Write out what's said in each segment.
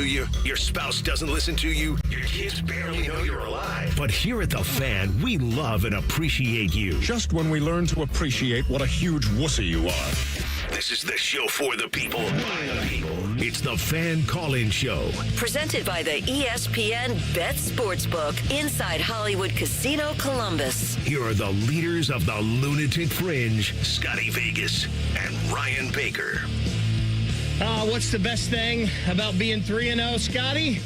to you, your spouse doesn't listen to you, your kids barely know you're alive. But here at The Fan, we love and appreciate you. Just when we learn to appreciate what a huge wussy you are. This is the show for the people, by the people. It's The Fan Call-In Show. Presented by the ESPN Bet Sportsbook inside Hollywood Casino Columbus. Here are the leaders of the Lunatic Fringe, Scotty Vegas and Ryan Baker. What's the best thing about being 3-0, Scotty?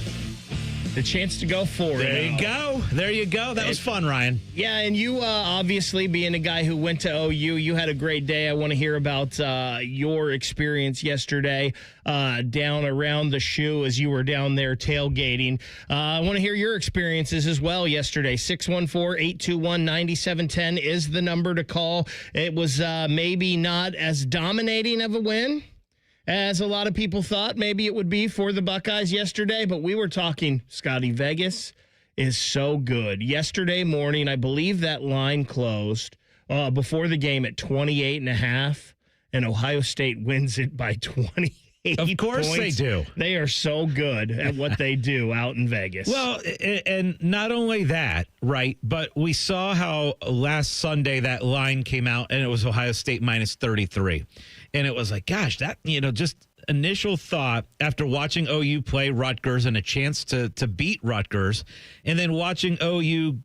The chance to go 4-0. There you go. That was fun, Ryan. Yeah, and you obviously being a guy who went to OU, you had a great day. I want to hear about your experience yesterday down around the shoe as you were down there tailgating. I want to hear your experiences as well yesterday. 614-821-9710 is the number to call. It was maybe not as dominating of a win as a lot of people thought maybe it would be for the Buckeyes yesterday, but we were talking, Scotty, Vegas is so good. Yesterday morning, I believe that line closed before the game at 28.5, and Ohio State wins it by 28 Of course points. they do. They are so good at what they do out in Vegas. Well, and not only that, right, but we saw how last Sunday that line came out, and it was Ohio State minus 33. And it was like, gosh, that, just initial thought after watching OU play Rutgers and a chance to beat Rutgers, and then watching OU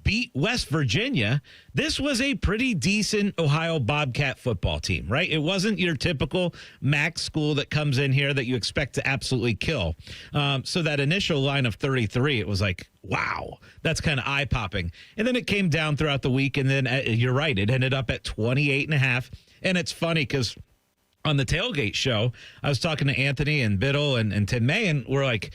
beat West Virginia, this was a pretty decent Ohio Bobcat football team, right? It wasn't your typical MAC school that comes in here that you expect to absolutely kill. So that initial line of 33, it was like, wow, that's kind of eye-popping. And then it came down throughout the week, and then you're right, it ended up at 28.5. And it's funny because on the tailgate show, I was talking to Anthony and Biddle and Tim May, and we're like,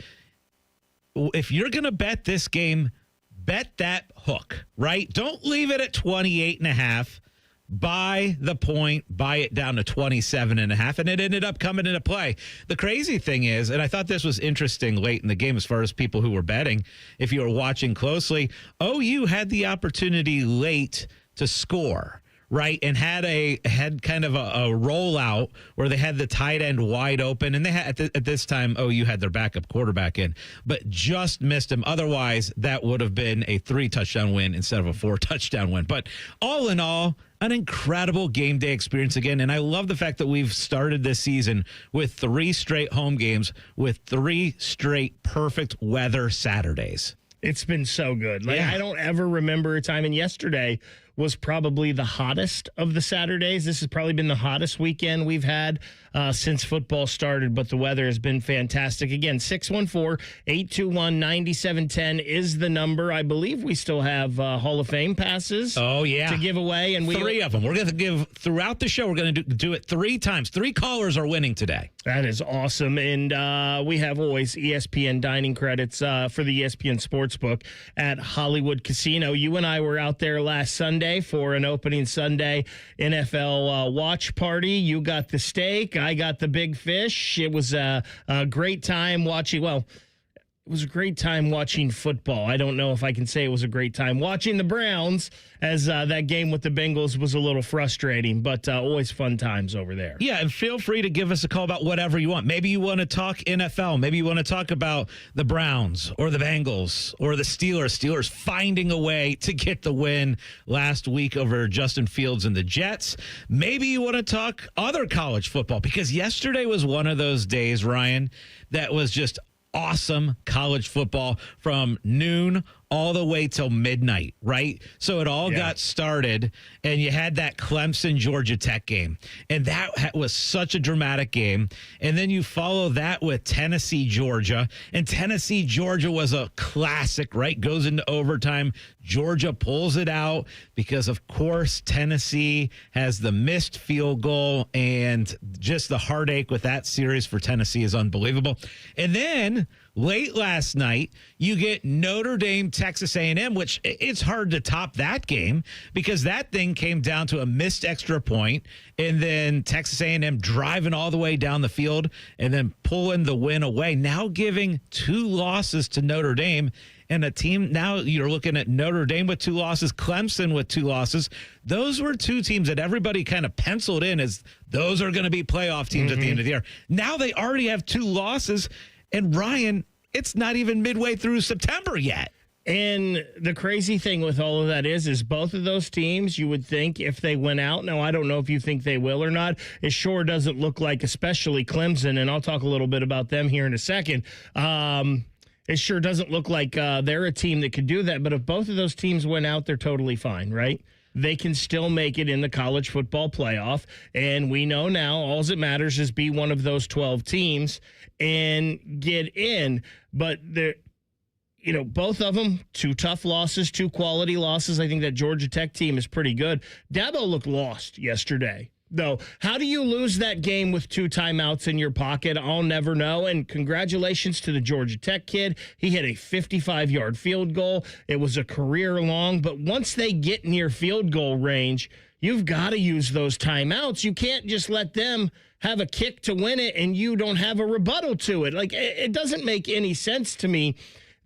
if you're going to bet this game, bet that hook, right? Don't leave it at 28.5. Buy the point, buy it down to 27.5, and it ended up coming into play. The crazy thing is, and I thought this was interesting late in the game as far as people who were betting, if you were watching closely, OU had the opportunity late to score, right, and had kind of a rollout where they had the tight end wide open, and they had at this time OU had their backup quarterback in, but just missed him. Otherwise, that would have been a 3-touchdown win instead of a 4-touchdown win. But all in all, an incredible game day experience again, and I love the fact that we've started this season with 3 straight home games with 3 straight perfect weather Saturdays. It's been so good. I don't ever remember a time, and yesterday was probably the hottest of the Saturdays. This has probably been the hottest weekend we've had since football started, but the weather has been fantastic. Again, 614-821-9710 is the number. I believe we still have Hall of Fame passes to give away. And 3 of them. We're going to give, throughout the show, we're going to do it 3 times. 3 callers are winning today. That is awesome. And we have always ESPN dining credits for the ESPN Sportsbook at Hollywood Casino. You and I were out there last Sunday for an opening Sunday NFL watch party. You got the steak. I got the big fish. It was a great time watching. Well, it was a great time watching football. I don't know if I can say it was a great time watching the Browns, as that game with the Bengals was a little frustrating, but always fun times over there. Yeah, and feel free to give us a call about whatever you want. Maybe you want to talk NFL. Maybe you want to talk about the Browns or the Bengals or the Steelers. Steelers finding a way to get the win last week over Justin Fields and the Jets. Maybe you want to talk other college football, because yesterday was one of those days, Ryan, that was just awesome college football from noon all the way till midnight, right? So it all got started, and you had that Clemson-Georgia Tech game, and that was such a dramatic game. And then you follow that with Tennessee-Georgia, and Tennessee-Georgia was a classic, right? Goes into overtime. Georgia pulls it out because, of course, Tennessee has the missed field goal, and just the heartache with that series for Tennessee is unbelievable. And then late last night, you get Notre Dame, Texas A&M, which it's hard to top that game because that thing came down to a missed extra point, and then Texas A&M driving all the way down the field and then pulling the win away, now giving 2 losses to Notre Dame. And a team, now you're looking at Notre Dame with 2 losses, Clemson with 2 losses. Those were 2 teams that everybody kind of penciled in as those are going to be playoff teams at the end of the year. Now they already have 2 losses. And Ryan, it's not even midway through September yet. And the crazy thing with all of that is both of those teams, you would think if they went out, now I don't know if you think they will or not, it sure doesn't look like, especially Clemson, and I'll talk a little bit about them here in a second, it sure doesn't look like they're a team that could do that, but if both of those teams went out, they're totally fine, right? They can still make it in the college football playoff, and we know now all that matters is be one of those 12 teams and get in, but they're both of them, 2 tough losses, 2 quality losses. I think that Georgia Tech team is pretty good. Dabo looked lost yesterday, though. How do you lose that game with 2 timeouts in your pocket? I'll never know. And congratulations to the Georgia Tech kid. He hit a 55-yard field goal. It was a career long, but once they get near field goal range, you've got to use those timeouts. You can't just let them have a kick to win it and you don't have a rebuttal to it. Like, it doesn't make any sense to me.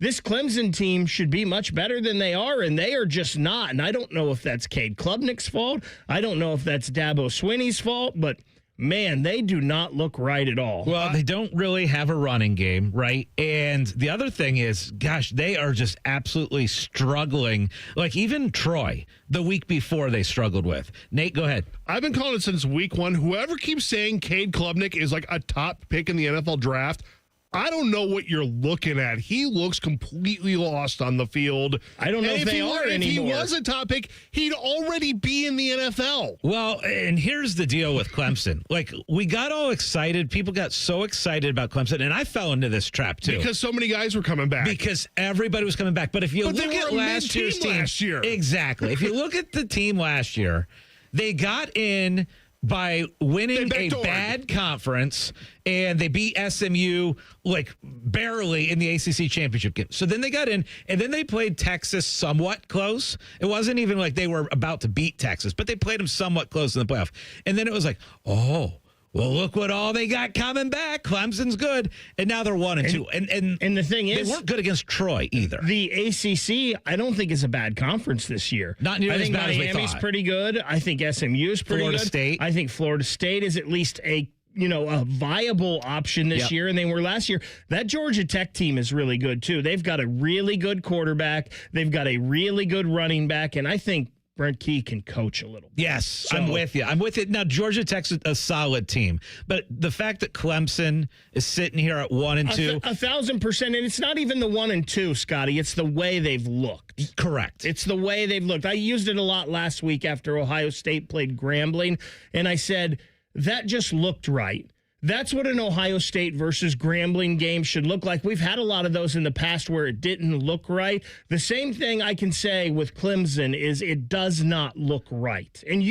This Clemson team should be much better than they are, and they are just not. And I don't know if that's Cade Klubnik's fault. I don't know if that's Dabo Swinney's fault, but, man, they do not look right at all. Well, they don't really have a running game, right? And the other thing is, gosh, they are just absolutely struggling. Like, even Troy, the week before they struggled with. Nate, go ahead. I've been calling it since week 1. Whoever keeps saying Cade Klubnik is like a top pick in the NFL draft, I don't know what you're looking at. He looks completely lost on the field. I don't know if they are anymore. If he was a top pick, he'd already be in the NFL. Well, and here's the deal with Clemson. Like, we got all excited. People got so excited about Clemson, and I fell into this trap, too. Because so many guys were coming back. Because everybody was coming back. But if you look at last year's team. Exactly. If you look at the team last year, they got in by winning a bad conference, and they beat SMU like barely in the ACC championship game. So then they got in, and then they played Texas somewhat close. It wasn't even like they were about to beat Texas, but they played them somewhat close in the playoff. And then it was like, oh, well, look what all they got coming back. Clemson's good, and now they're 1-2. And the thing is, they weren't good against Troy either. The ACC, I don't think is a bad conference this year. Not nearly as bad as we thought. I think Miami's pretty good. I think SMU is pretty good. Florida State. I think Florida State is at least a viable option this year, and they were last year. That Georgia Tech team is really good too. They've got a really good quarterback. They've got a really good running back, and I think Brent Key can coach a little bit. Yes, I'm with you. I'm with it. Now, Georgia Tech's a solid team, but the fact that Clemson is sitting here at 1-2. 1,000%. And it's not even the 1-2, Scotty. It's the way they've looked. Correct. It's the way they've looked. I used it a lot last week after Ohio State played Grambling, and I said, that just looked right. That's what an Ohio State versus Grambling game should look like. We've had a lot of those in the past where it didn't look right. The same thing I can say with Clemson is it does not look right. And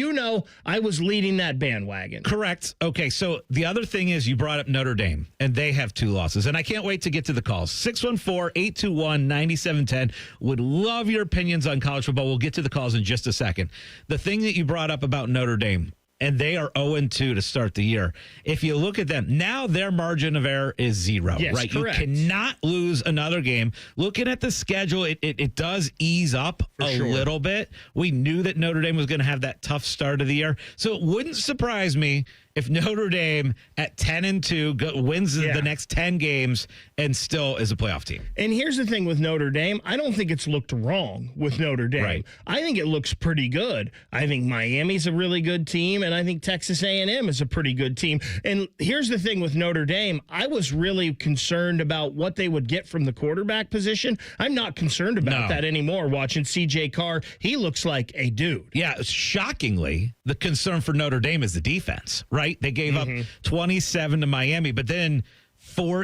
I was leading that bandwagon. Correct. Okay, so the other thing is you brought up Notre Dame, and they have 2 losses. And I can't wait to get to the calls. 614-821-9710. Would love your opinions on college football. We'll get to the calls in just a second. The thing that you brought up about Notre Dame, and they are 0-2 to start the year. If you look at them, now their margin of error is 0, yes, right? Correct. You cannot lose another game. Looking at the schedule, it does ease up little bit. We knew that Notre Dame was going to have that tough start of the year. So it wouldn't surprise me if Notre Dame at 10-2 wins the next 10 games and still is a playoff team. And here's the thing with Notre Dame. I don't think it's looked wrong with Notre Dame. Right. I think it looks pretty good. I think Miami's a really good team, and I think Texas A&M is a pretty good team. And here's the thing with Notre Dame. I was really concerned about what they would get from the quarterback position. I'm not concerned about that anymore watching C.J. Carr. He looks like a dude. Yeah, shockingly, the concern for Notre Dame is the defense, right? They gave up 27 to Miami, but then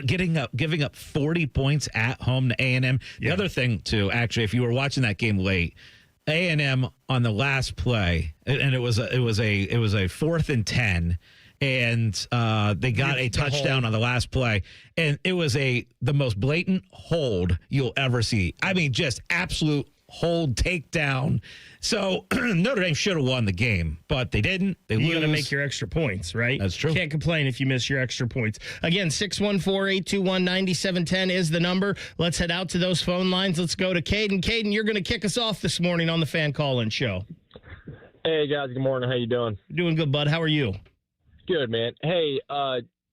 giving up 40 points at home to A&M. The other thing, too, actually, if you were watching that game late, A&M on the last play, and it was a 4th and 10, and they got a touchdown on the last play, and it was the most blatant hold you'll ever see. I mean, just absolute hold, takedown. So Notre Dame should have won the game, but they didn't. You got to make your extra points, right? That's true. Can't complain if you miss your extra points. Again, 614-821-9710 is the number. Let's head out to those phone lines. Let's go to Caden. Caden, you're going to kick us off this morning on the Fan Call-In Show. Hey, guys. Good morning. How you doing? Doing good, bud. How are you? Good, man. Hey,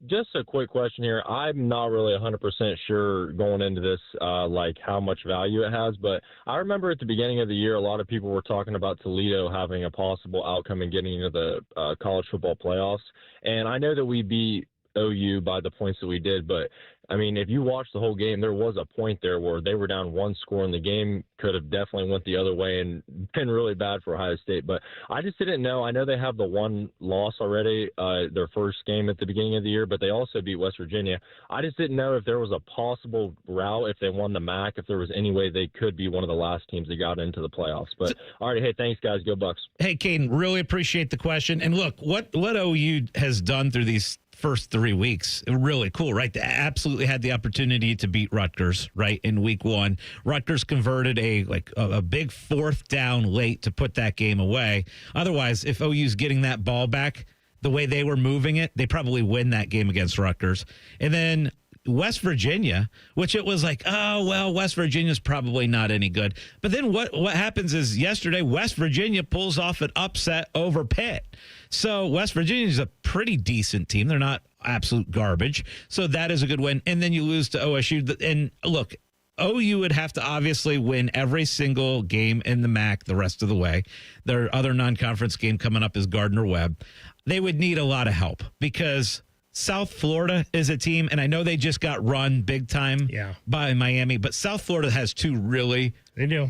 just a quick question here. I'm not really 100% sure going into this, like how much value it has, but I remember at the beginning of the year, a lot of people were talking about Toledo having a possible outcome and getting into the college football playoffs. And I know that we beat OU by the points that we did, but I mean, if you watch the whole game, there was a point there where they were down one score and the game could have definitely went the other way and been really bad for Ohio State. But I just didn't know. I know they have the one loss already, their first game at the beginning of the year, but they also beat West Virginia. I just didn't know if there was a possible route if they won the MAC, if there was any way they could be one of the last teams that got into the playoffs. But all right, hey, thanks, guys. Go Bucks. Hey, Caden, really appreciate the question. And look, what OU has done through these first 3 weeks, really cool, right? They absolutely had the opportunity to beat Rutgers, right, in week one. Rutgers converted a big fourth down late to put that game away. Otherwise, if OU's getting that ball back the way they were moving it, they probably win that game against Rutgers. And then West Virginia, which it was like, oh, well, West Virginia's probably not any good. But then what happens is yesterday, West Virginia pulls off an upset over Pitt. So West Virginia is a pretty decent team. They're not absolute garbage. So that is a good win. And then you lose to OSU. And look, OU would have to obviously win every single game in the MAC the rest of the way. Their other non-conference game coming up is Gardner-Webb. They would need a lot of help because South Florida is a team, and I know they just got run big time by Miami, but South Florida has two really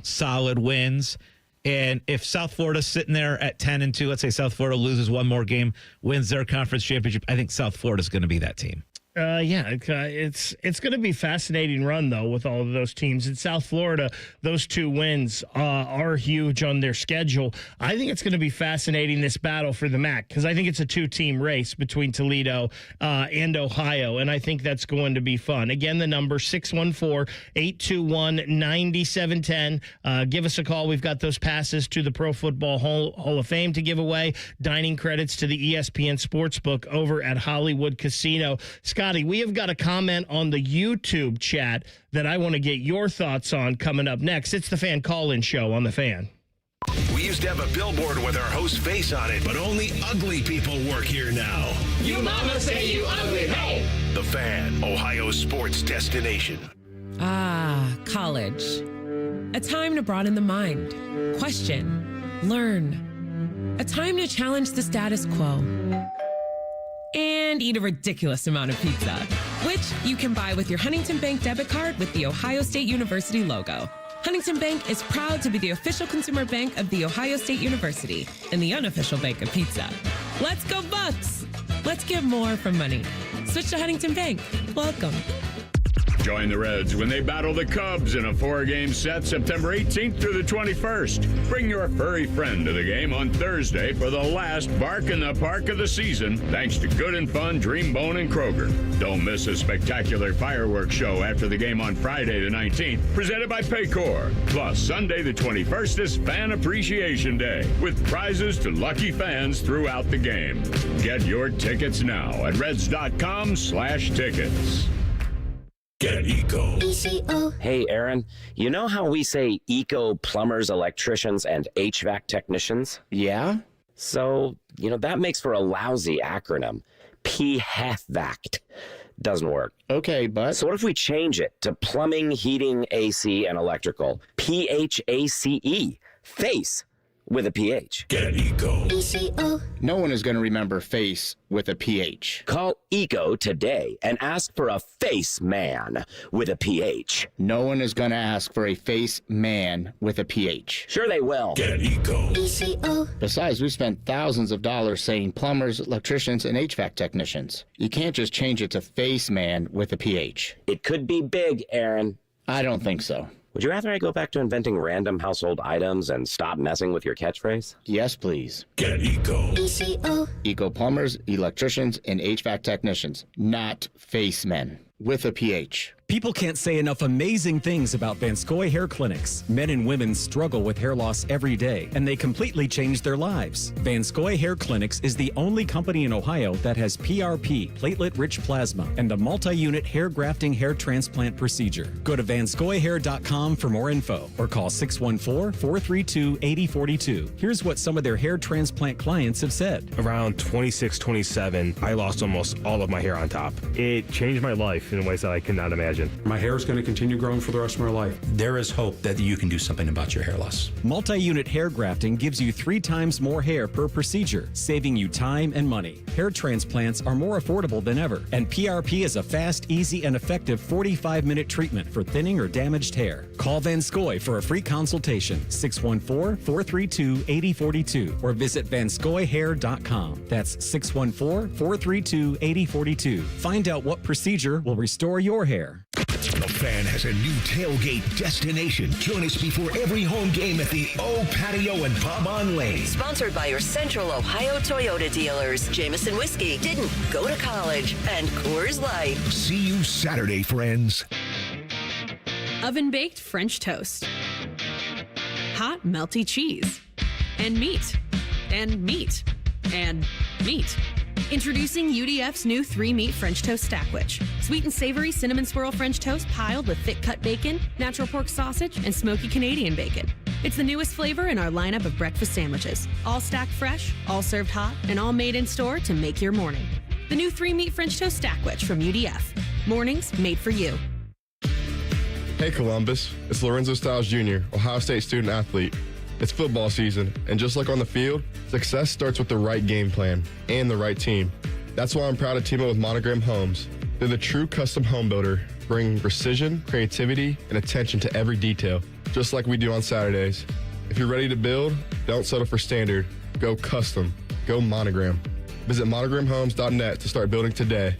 solid wins. And if South Florida's sitting there at 10-2, let's say South Florida loses one more game, wins their conference championship, I think South Florida's going to be that team. It's going to be a fascinating run, though, with all of those teams. In South Florida, those two wins are huge on their schedule. I think it's going to be fascinating, this battle for the MAC, because I think it's a two-team race between Toledo and Ohio, and I think that's going to be fun. Again, the number 614-821-9710. Give us a call. We've got those passes to the Pro Football Hall of Fame to give away, dining credits to the ESPN Sportsbook over at Hollywood Casino. Scotty, we have got a comment on the YouTube chat that I want to get your thoughts on coming up next. It's the Fan Call-In Show on The Fan. We used to have a billboard with our host's face on it, but only ugly people work here now. You mama say you ugly, hey! The Fan, Ohio sports destination. Ah, college. A time to broaden the mind, question, learn. A time to challenge the status quo. And eat a ridiculous amount of pizza, which you can buy with your Huntington Bank debit card with the Ohio State University logo. Huntington Bank is proud to be the official consumer bank of the Ohio State University and the unofficial bank of pizza. Let's go Bucks! Let's get more from money. Switch to Huntington Bank. Welcome. Join the Reds when they battle the Cubs in a 4-game set September 18th through the 21st. Bring your furry friend to the game on Thursday for the last Bark in the Park of the season, thanks to Good and Fun, Dreambone, and Kroger. Don't miss a spectacular fireworks show after the game on Friday the 19th, presented by Paycor. Plus, Sunday the 21st is Fan Appreciation Day, with prizes to lucky fans throughout the game. Get your tickets now at reds.com/tickets. Get Eco. Hey, Aaron, you know how we say eco plumbers, electricians, and HVAC technicians? Yeah? So, that makes for a lousy acronym. PHVAC. Doesn't work. Okay, but... So what if we change it to plumbing, heating, AC, and electrical? PHACE. Face. With a PH. Get Eco. No one is going to remember face with a PH. Call Eco today and ask for a face man with a PH. No one is going to ask for a face man with a PH. Sure they will. Get Eco. Besides, we spent thousands of dollars saying plumbers, electricians, and HVAC technicians. You can't just change it to face man with a PH. It could be big, Aaron. I don't think so. Would you rather I go back to inventing random household items and stop messing with your catchphrase? Yes, please. Get Eco. Eco plumbers, electricians, and HVAC technicians, not face men with a PH. People can't say enough amazing things about Vanscoy Hair Clinics. Men and women struggle with hair loss every day, and they completely change their lives. Vanscoy Hair Clinics is the only company in Ohio that has PRP, platelet-rich plasma, and a multi-unit hair grafting hair transplant procedure. Go to vanscoyhair.com for more info, or call 614-432-8042. Here's what some of their hair transplant clients have said. Around 26, 27, I lost almost all of my hair on top. It changed my life in ways that I cannot imagine. My hair is going to continue growing for the rest of my life. There is hope that you can do something about your hair loss. Multi-unit hair grafting gives you 3 times more hair per procedure, saving you time and money. Hair transplants are more affordable than ever, and PRP is a fast, easy, and effective 45-minute treatment for thinning or damaged hair. Call Vanscoy for a free consultation, 614-432-8042, or visit vanscoyhair.com. That's 614-432-8042. Find out what procedure will restore your hair. The Fan has a new tailgate destination. Join us before every home game at the O Patio and Bob on Lane. Sponsored by your Central Ohio Toyota dealers. Jameson Whiskey didn't go to college. And Coors Light. See you Saturday, friends. Oven-baked French toast. Hot, melty cheese. And meat. And meat. And meat. Introducing UDF's new 3-meat French toast stackwich. Sweet and savory cinnamon swirl French toast piled with thick-cut bacon, natural pork sausage, and smoky Canadian bacon. It's the newest flavor in our lineup of breakfast sandwiches. All stacked fresh, all served hot, and all made in store to make your morning. The new 3-meat French toast stackwich from UDF. Mornings made for you. Hey Columbus, it's Lorenzo Stiles Jr., Ohio State student athlete. It's football season, and just like on the field, success starts with the right game plan and the right team. That's why I'm proud to team up with Monogram Homes. They're the true custom home builder, bringing precision, creativity, and attention to every detail, just like we do on Saturdays. If you're ready to build, don't settle for standard. Go custom. Go Monogram. Visit monogramhomes.net to start building today.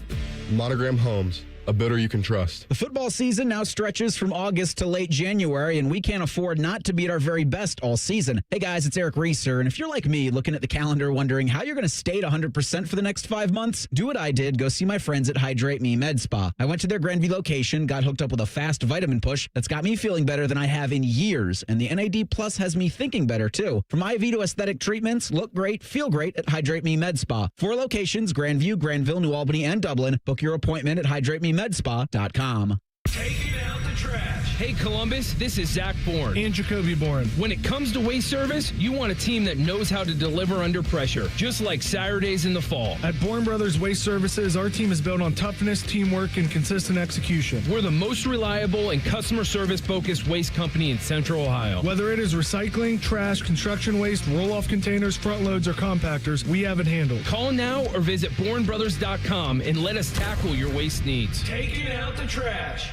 Monogram Homes. A builder you can trust. The football season now stretches from August to late January, and we can't afford not to be at our very best all season. Hey guys, it's Eric Reeser, and if you're like me, looking at the calendar wondering how you're going to stay at 100% for the next 5 months, do what I did. Go see my friends at Hydrate Me Med Spa. I went to their Grandview location, got hooked up with a fast vitamin push that's got me feeling better than I have in years, and the NAD Plus has me thinking better too. From IV to aesthetic treatments, look great, feel great at Hydrate Me Med Spa. 4 locations, Grandview, Granville, New Albany, and Dublin. Book your appointment at hydratememedspa.com. Taking out the trash. Hey, Columbus, this is Zach Bourne. And Jacoby Bourne. When it comes to waste service, you want a team that knows how to deliver under pressure, just like Saturdays in the fall. At Bourne Brothers Waste Services, our team is built on toughness, teamwork, and consistent execution. We're the most reliable and customer service-focused waste company in Central Ohio. Whether it is recycling, trash, construction waste, roll-off containers, front loads, or compactors, we have it handled. Call now or visit bournebrothers.com and let us tackle your waste needs. Taking out the trash.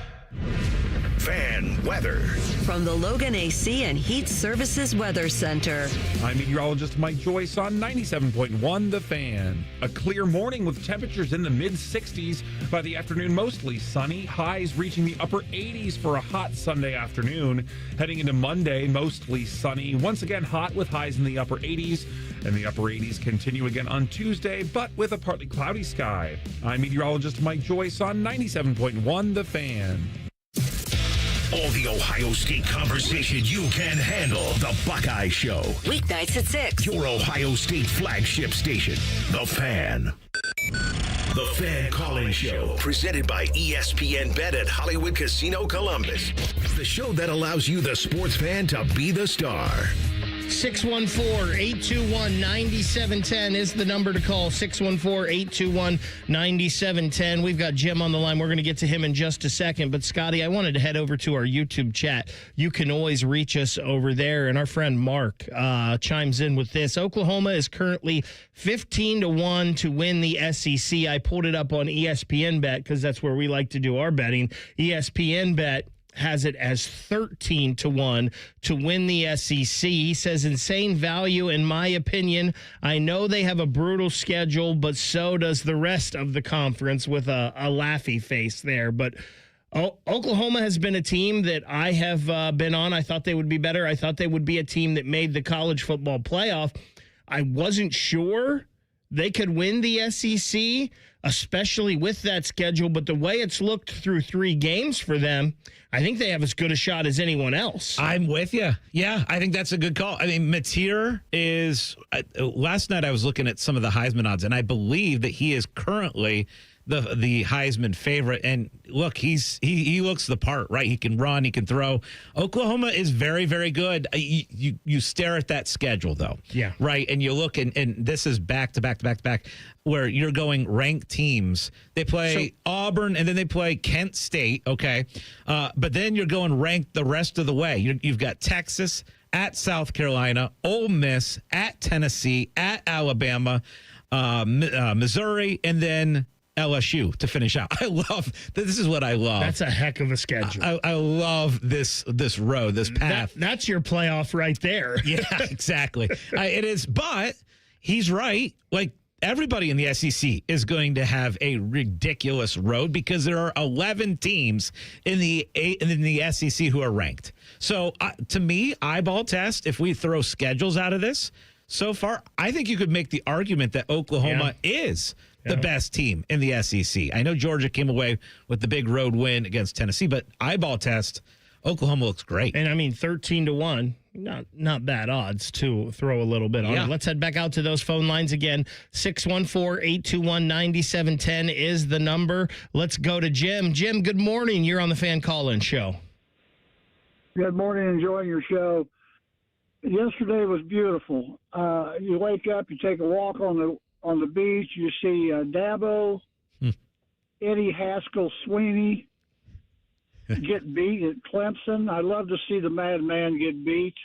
Fan weather. From the Logan AC and Heat Services Weather Center. I'm meteorologist Mike Joyce on 97.1 The Fan. A clear morning with temperatures in the mid-60s. By the afternoon, mostly sunny. Highs reaching the upper 80s for a hot Sunday afternoon. Heading into Monday, mostly sunny. Once again, hot with highs in the upper 80s. And the upper 80s continue again on Tuesday, but with a partly cloudy sky. I'm meteorologist Mike Joyce on 97.1 The Fan. All the Ohio State conversation you can handle. The Buckeye Show. Weeknights at 6. Your Ohio State flagship station. The Fan. The Fan Call-In Show. Presented by ESPN Bet at Hollywood Casino Columbus. The show that allows you, the sports fan, to be the star. 614-821-9710 is the number to call. 614-821-9710. We've got Jim on the line. We're going to get to him in just a second. But, Scotty, I wanted to head over to our YouTube chat. You can always reach us over there. And our friend Mark chimes in with this. Oklahoma is currently 15-1 to win the SEC. I pulled it up on ESPN Bet because that's where we like to do our betting. ESPN Bet has it as 13-1 to win the SEC. He says, insane value, in my opinion. I know they have a brutal schedule, but so does the rest of the conference, with a laughy face there. But Oklahoma has been a team that I have been on. I thought they would be better. I thought they would be a team that made the college football playoff. I wasn't sure they could win the SEC, especially with that schedule. But the way it's looked through 3 games for them, I think they have as good a shot as anyone else. I'm with you. Yeah, I think that's a good call. I mean, Mateer is, last night I was looking at some of the Heisman odds, and I believe that he is currently the Heisman favorite. And look, he looks the part, right? He can run, he can throw. Oklahoma is very, very good. You stare at that schedule, though. Yeah. Right? And you look, and this is back to back to back to back, where you're going ranked teams. They play Auburn, and then they play Kent State, okay? But then you're going ranked the rest of the way. You've got Texas, at South Carolina, Ole Miss, at Tennessee, at Alabama, Missouri, and then LSU to finish out. This is what I love. That's a heck of a schedule. I love this road, this path. That's your playoff right there. Yeah, exactly. It is, but he's right. Like, everybody in the SEC is going to have a ridiculous road because there are 11 teams in the SEC who are ranked. So to me, eyeball test, if we throw schedules out of this, so far, I think you could make the argument that Oklahoma is the best team in the SEC. I know Georgia came away with the big road win against Tennessee, but eyeball test, Oklahoma looks great. And I mean, 13-1, not bad odds to throw a little bit on it. Let's head back out to those phone lines again. 614-821-9710 is the number. Let's go to Jim. Jim, good morning. You're on the Fan Call-In Show. Good morning. Enjoying your show. Yesterday was beautiful. You wake up, you take a walk on the beach, you see Dabo, Eddie Haskell Sweeney get beat at Clemson. I love to see the madman get beat.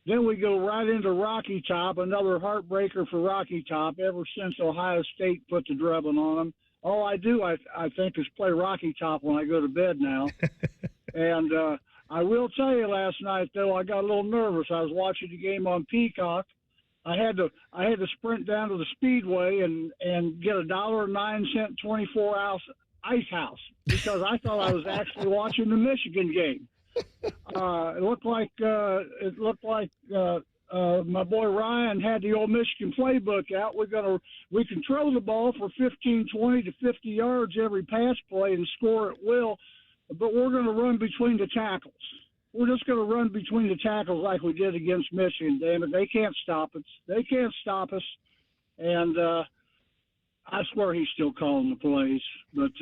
Then we go right into Rocky Top, another heartbreaker for Rocky Top ever since Ohio State put the drubbing on them. All I do, I think, is play Rocky Top when I go to bed now. And I will tell you, last night, though, I got a little nervous. I was watching the game on Peacock. I had to sprint down to the Speedway and get $1.09 24-ounce ice house because I thought I was actually watching the Michigan game. It looked like my boy Ryan had the old Michigan playbook out. We can throw the ball for 15, 20 to 50 yards every pass play and score at will, but we're going to run between the tackles. We're just going to run between the tackles like we did against Michigan, damn it. They can't stop us. And I swear he's still calling the plays. But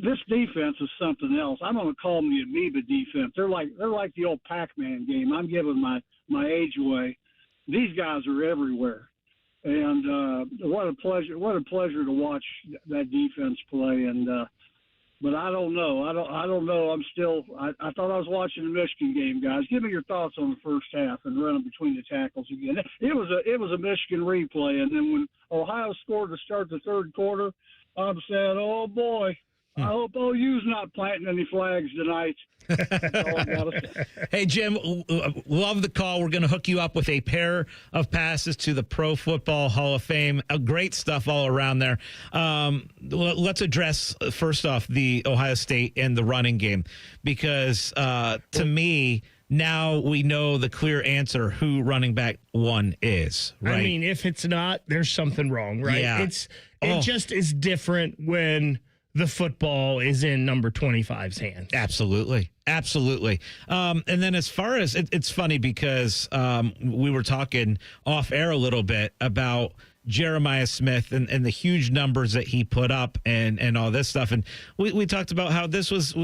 this defense is something else. I'm going to call them the amoeba defense. They're like the old Pac-Man game. I'm giving my age away. These guys are everywhere. And what a pleasure to watch that defense play. And but I don't know. I don't know. I thought I was watching the Michigan game, guys. Give me your thoughts on the first half and running between the tackles again. It was a Michigan replay, and then when Ohio scored to start the third quarter, I'm saying, oh boy, I hope OU's not planting any flags tonight. That's all I gotta say. Hey, Jim, love the call. We're going to hook you up with a pair of passes to the Pro Football Hall of Fame. Great stuff all around there. Let's address, first off, the Ohio State and the running game, because to me, now we know the clear answer who running back one is, right? I mean, if it's not, there's something wrong, right? Yeah. It just is different when the football is in number 25's hands. Absolutely. And then as far as it's funny because we were talking off air a little bit about Jeremiah Smith and the huge numbers that he put up and all this stuff. And we talked about how this was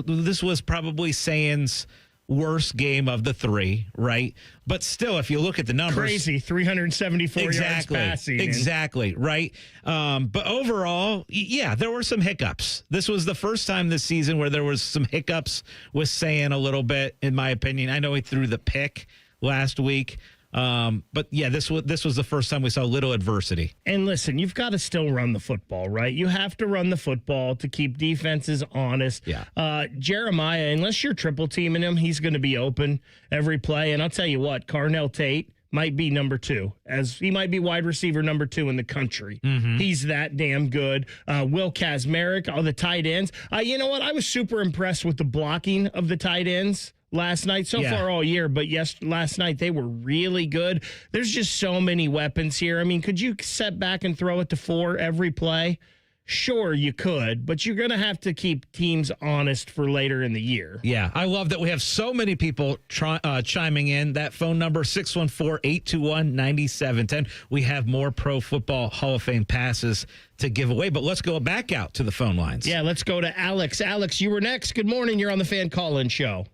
probably Sayan's worst game of the three, right? But still, if you look at the numbers, crazy 374 yards passing. Exactly, right? But overall, yeah, there were some hiccups. This was the first time this season where there was some hiccups with Sayan a little bit, in my opinion. I know he threw the pick last week. But yeah, this was the first time we saw little adversity. And listen, you've got to still run the football, right? You have to run the football to keep defenses honest. Yeah. Jeremiah, unless you're triple teaming him, he's going to be open every play. And I'll tell you what, Carnell Tate might be number 2, as he might be wide receiver number 2 in the country. Mm-hmm. He's that damn good. Will Kazmarek, all the tight ends. You know what? I was super impressed with the blocking of the tight ends last night, so far all year, but last night they were really good. There's just so many weapons here. I mean, could you set back and throw it to 4 every play? Sure, you could, but you're going to have to keep teams honest for later in the year. Yeah, I love that we have so many people chiming in. That phone number, 614-821-9710. We have more Pro Football Hall of Fame passes to give away, but let's go back out to the phone lines. Yeah, let's go to Alex. Alex, you were next. Good morning. You're on the Fan Call-In Show.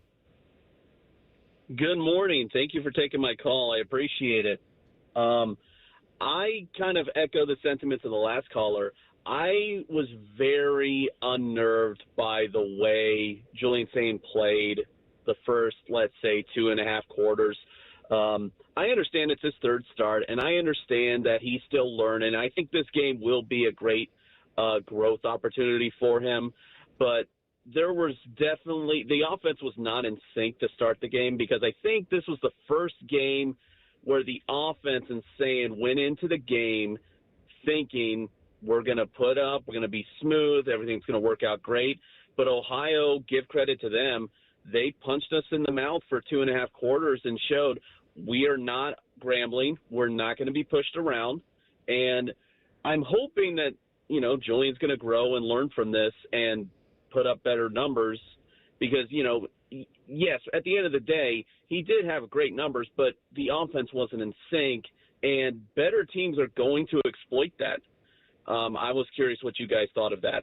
Good morning. Thank you for taking my call. I appreciate it. I kind of echo the sentiments of the last caller. I was very unnerved by the way Julian Sain played the first, let's say, 2.5 quarters. I understand it's his third start, and I understand that he's still learning. I think this game will be a great growth opportunity for him, but there was definitely – the offense was not in sync to start the game because I think this was the first game where the offense and Sain went into the game thinking – we're going to put up, we're going to be smooth, everything's going to work out great. But Ohio, give credit to them, they punched us in the mouth for 2.5 quarters and showed we are not grambling, we're not going to be pushed around. And I'm hoping that, Julian's going to grow and learn from this and put up better numbers because, yes, at the end of the day, he did have great numbers, but the offense wasn't in sync, and better teams are going to exploit that. I was curious what you guys thought of that.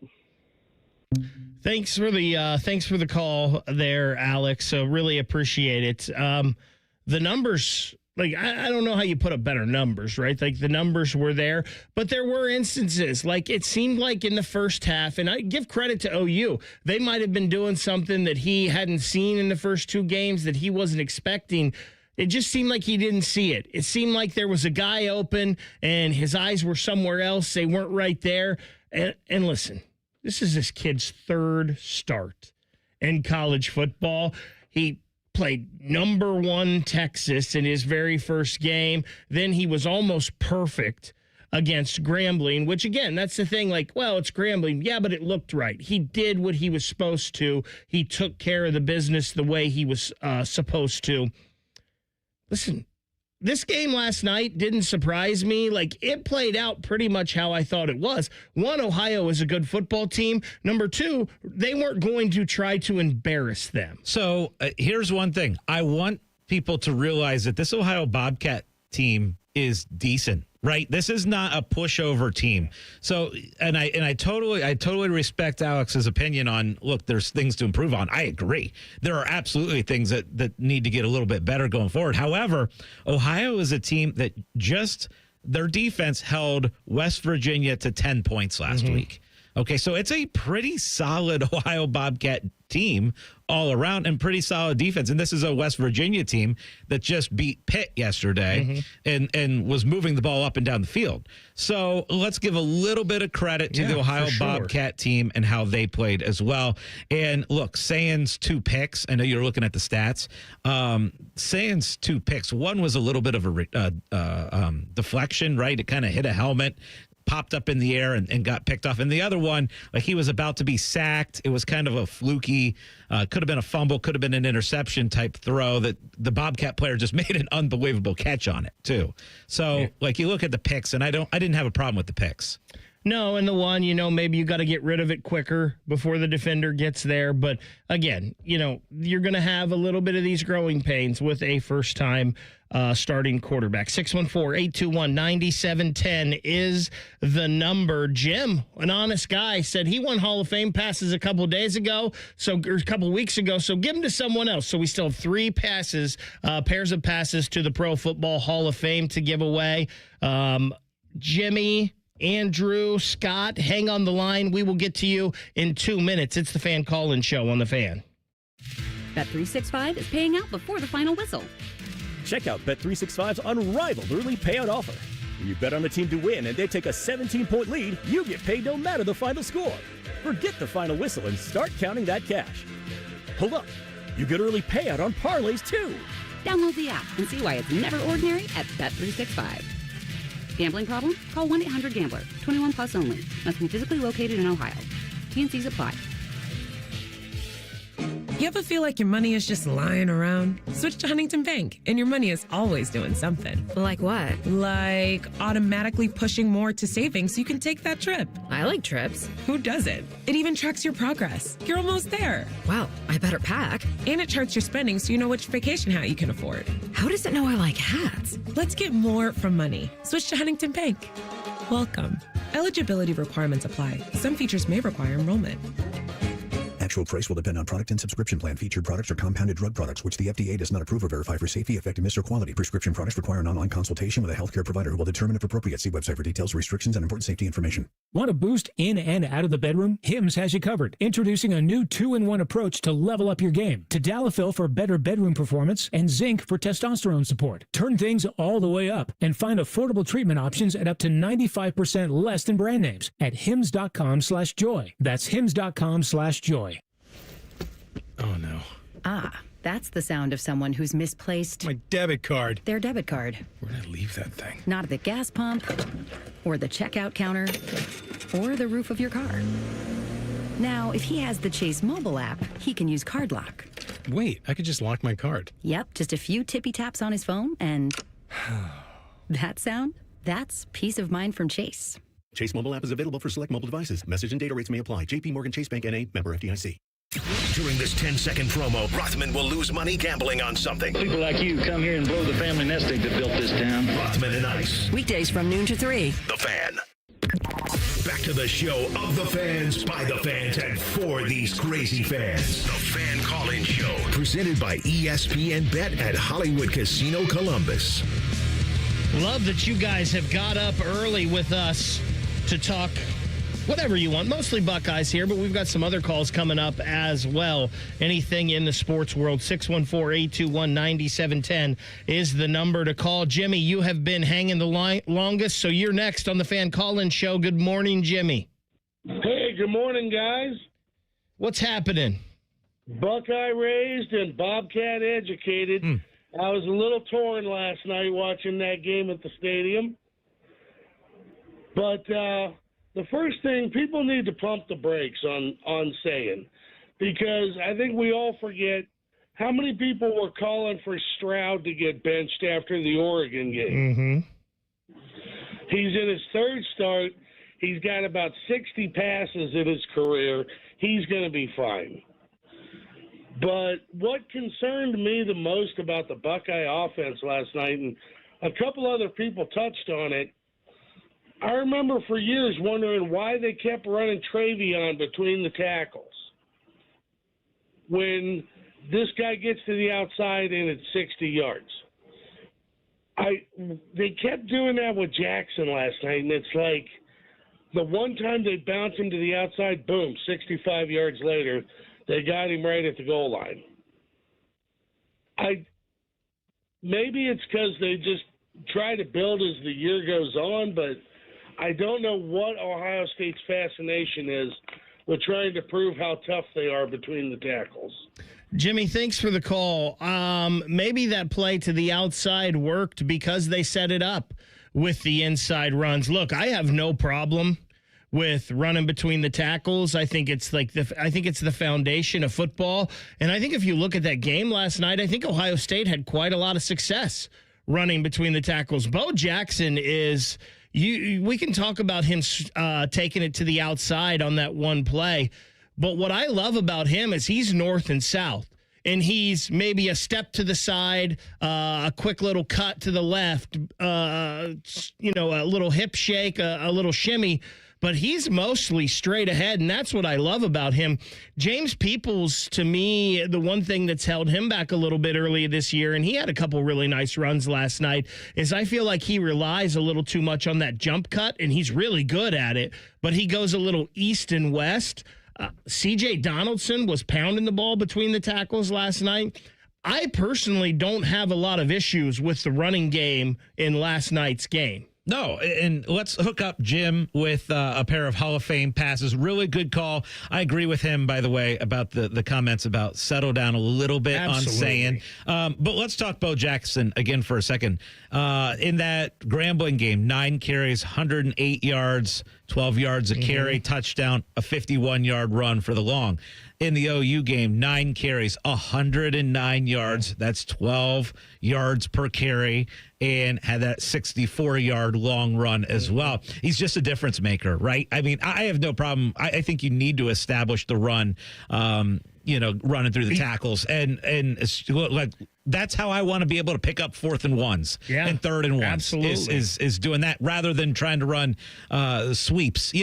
Thanks for the call there, Alex. Really appreciate it. The numbers, like I don't know how you put up better numbers, right? Like the numbers were there, but there were instances like it seemed like in the first half, and I give credit to OU. They might have been doing something that he hadn't seen in the first 2 games that he wasn't expecting. It just seemed like he didn't see it. It seemed like there was a guy open and his eyes were somewhere else. They weren't right there. And listen, this is this kid's 3rd start in college football. He played number 1 Texas in his very first game. Then he was almost perfect against Grambling, which again, that's the thing. Like, well, it's Grambling. Yeah, but it looked right. He did what he was supposed to. He took care of the business the way he was supposed to. Listen, this game last night didn't surprise me. Like, it played out pretty much how I thought it was. 1, Ohio is a good football team. Number 2, they weren't going to try to embarrass them. So here's one thing. I want people to realize that this Ohio Bobcat team is decent, right? This is not a pushover team. So, and I totally respect Alex's opinion on, look, there's things to improve on. I agree. There are absolutely things that need to get a little bit better going forward. However, Ohio is a team that just their defense held West Virginia to 10 points last week. Okay, so it's a pretty solid Ohio Bobcat team all around and pretty solid defense. And this is a West Virginia team that just beat Pitt yesterday and was moving the ball up and down the field. So let's give a little bit of credit to the Ohio Bobcat team and how they played as well. And look, Sain's 2 picks, I know you're looking at the stats. Sain's 2 picks, one was a little bit of a deflection, right? It kind of hit a helmet, popped up in the air and got picked off. And the other one, like he was about to be sacked. It was kind of a fluky, could have been a fumble, could have been an interception type throw that the Bobcat player just made an unbelievable catch on it too. So like you look at the picks, and I didn't have a problem with the picks. No, and the one, maybe you got to get rid of it quicker before the defender gets there. But again, you're going to have a little bit of these growing pains with a first-time starting quarterback. 614-821-9710 is the number. Jim, an honest guy, said he won Hall of Fame passes a couple weeks ago, so give them to someone else. So we still have 3 pairs of passes to the Pro Football Hall of Fame to give away. Jimmy, Andrew, Scott, hang on the line. We will get to you in 2 minutes. It's the Fan Call-In Show on the Fan. Bet365 is paying out before the final whistle. Check out Bet365's unrivaled early payout offer. When you bet on a team to win and they take a 17-point lead, you get paid no matter the final score. Forget the final whistle and start counting that cash. Hold up. You get early payout on parlays, too. Download the app and see why it's never ordinary at Bet365. Gambling problem? Call 1-800-GAMBLER. 21 plus only. Must be physically located in Ohio. T&Cs apply. You ever feel like your money is just lying around? Switch to Huntington Bank, and your money is always doing something. Like what? Like automatically pushing more to savings so you can take that trip. I like trips. Who doesn't? It even tracks your progress. You're almost there. Wow, I better pack. And it charts your spending so you know which vacation hat you can afford. How does it know I like hats? Let's get more from money. Switch to Huntington Bank. Welcome. Eligibility requirements apply. Some features may require enrollment. Actual price will depend on product and subscription plan. Featured products are compounded drug products, which the FDA does not approve or verify for safety, effectiveness, or quality. Prescription products require an online consultation with a healthcare provider who will determine if appropriate. See website for details, restrictions, and important safety information. Want a boost in and out of the bedroom? Hims has you covered. Introducing a new 2-in-1 approach to level up your game. Tadalafil for better bedroom performance and zinc for testosterone support. Turn things all the way up and find affordable treatment options at up to 95% less than brand names at hims.com/joy. That's hims.com/joy. Oh, no. Ah, that's the sound of someone who's misplaced My debit card. their debit card. Where did I leave that thing? Not at the gas pump, or the checkout counter, or the roof of your car. Now, if he has the Chase mobile app, he can use Card Lock. Wait, I could just lock my card. Yep, just a few tippy taps on his phone, and that sound? That's peace of mind from Chase. Chase mobile app is available for select mobile devices. Message and data rates may apply. JP Morgan Chase Bank N.A. member FDIC. During this 10-second promo, Rothman will lose money gambling on something. People like you come here and blow the family nest egg that built this town. Rothman and Ice. Weekdays from noon to 3. The Fan. Back to the show of the fans, by the fans, and for these crazy fans. The Fan Call-In Show. Presented by ESPN Bet at Hollywood Casino Columbus. Love that you guys have got up early with us to talk whatever you want. Mostly Buckeyes here, but we've got some other calls coming up as well. Anything in the sports world. 614-821-9710 is the number to call. Jimmy, you have been hanging the line longest, so you're next on the Fan Call-In Show. Good morning, Jimmy. Hey, good morning, guys. What's happening? Buckeye raised and Bobcat educated. I was a little torn last night watching that game at the stadium. But the first thing, people need to pump the brakes on saying, because I think we all forget how many people were calling for Stroud to get benched after the Oregon game. Mm-hmm. He's in his third start. He's got about 60 passes in his career. He's going to be fine. But what concerned me the most about the Buckeye offense last night, and a couple other people touched on it, I remember for years wondering why they kept running Travion between the tackles. When this guy gets to the outside and it's 60 yards. They kept doing that with Jackson last night, and it's like the one time they bounce him to the outside, boom, 65 yards later, they got him right at the goal line. Maybe it's because they just try to build as the year goes on, but I don't know what Ohio State's fascination is with trying to prove how tough they are between the tackles. Jimmy, thanks for the call. Maybe that play to the outside worked because they set it up with the inside runs. Look, I have no problem with running between the tackles. I think it's the foundation of football. And I think if you look at that game last night, I think Ohio State had quite a lot of success running between the tackles. Bo Jackson is we can talk about him taking it to the outside on that one play. But what I love about him is he's north and south. And he's maybe a step to the side, a quick little cut to the left, a little hip shake, a little shimmy. But he's mostly straight ahead, and that's what I love about him. James Peoples, to me, the one thing that's held him back a little bit earlier this year, and he had a couple really nice runs last night, is I feel like he relies a little too much on that jump cut, and he's really good at it, but he goes a little east and west. C.J. Donaldson was pounding the ball between the tackles last night. I personally don't have a lot of issues with the running game in last night's game. No, and let's hook up Jim with a pair of Hall of Fame passes. Really good call. I agree with him, by the way, about the comments about settle down a little bit. Absolutely. On saying. But let's talk Bo Jackson again for a second. In that Grambling game, 9 carries, 108 yards, 12 yards a carry, touchdown, a 51-yard run for the long. in the OU game, 9 carries, 109 yards. That's 12 yards per carry, and had that 64-yard long run as well. He's just a difference maker, right? I mean, I have no problem. I think you need to establish the run, running through the tackles. And it's like that's how I want to be able to pick up 4th and 1s and 3rd and 1s. Absolutely. Is doing that rather than trying to run sweeps,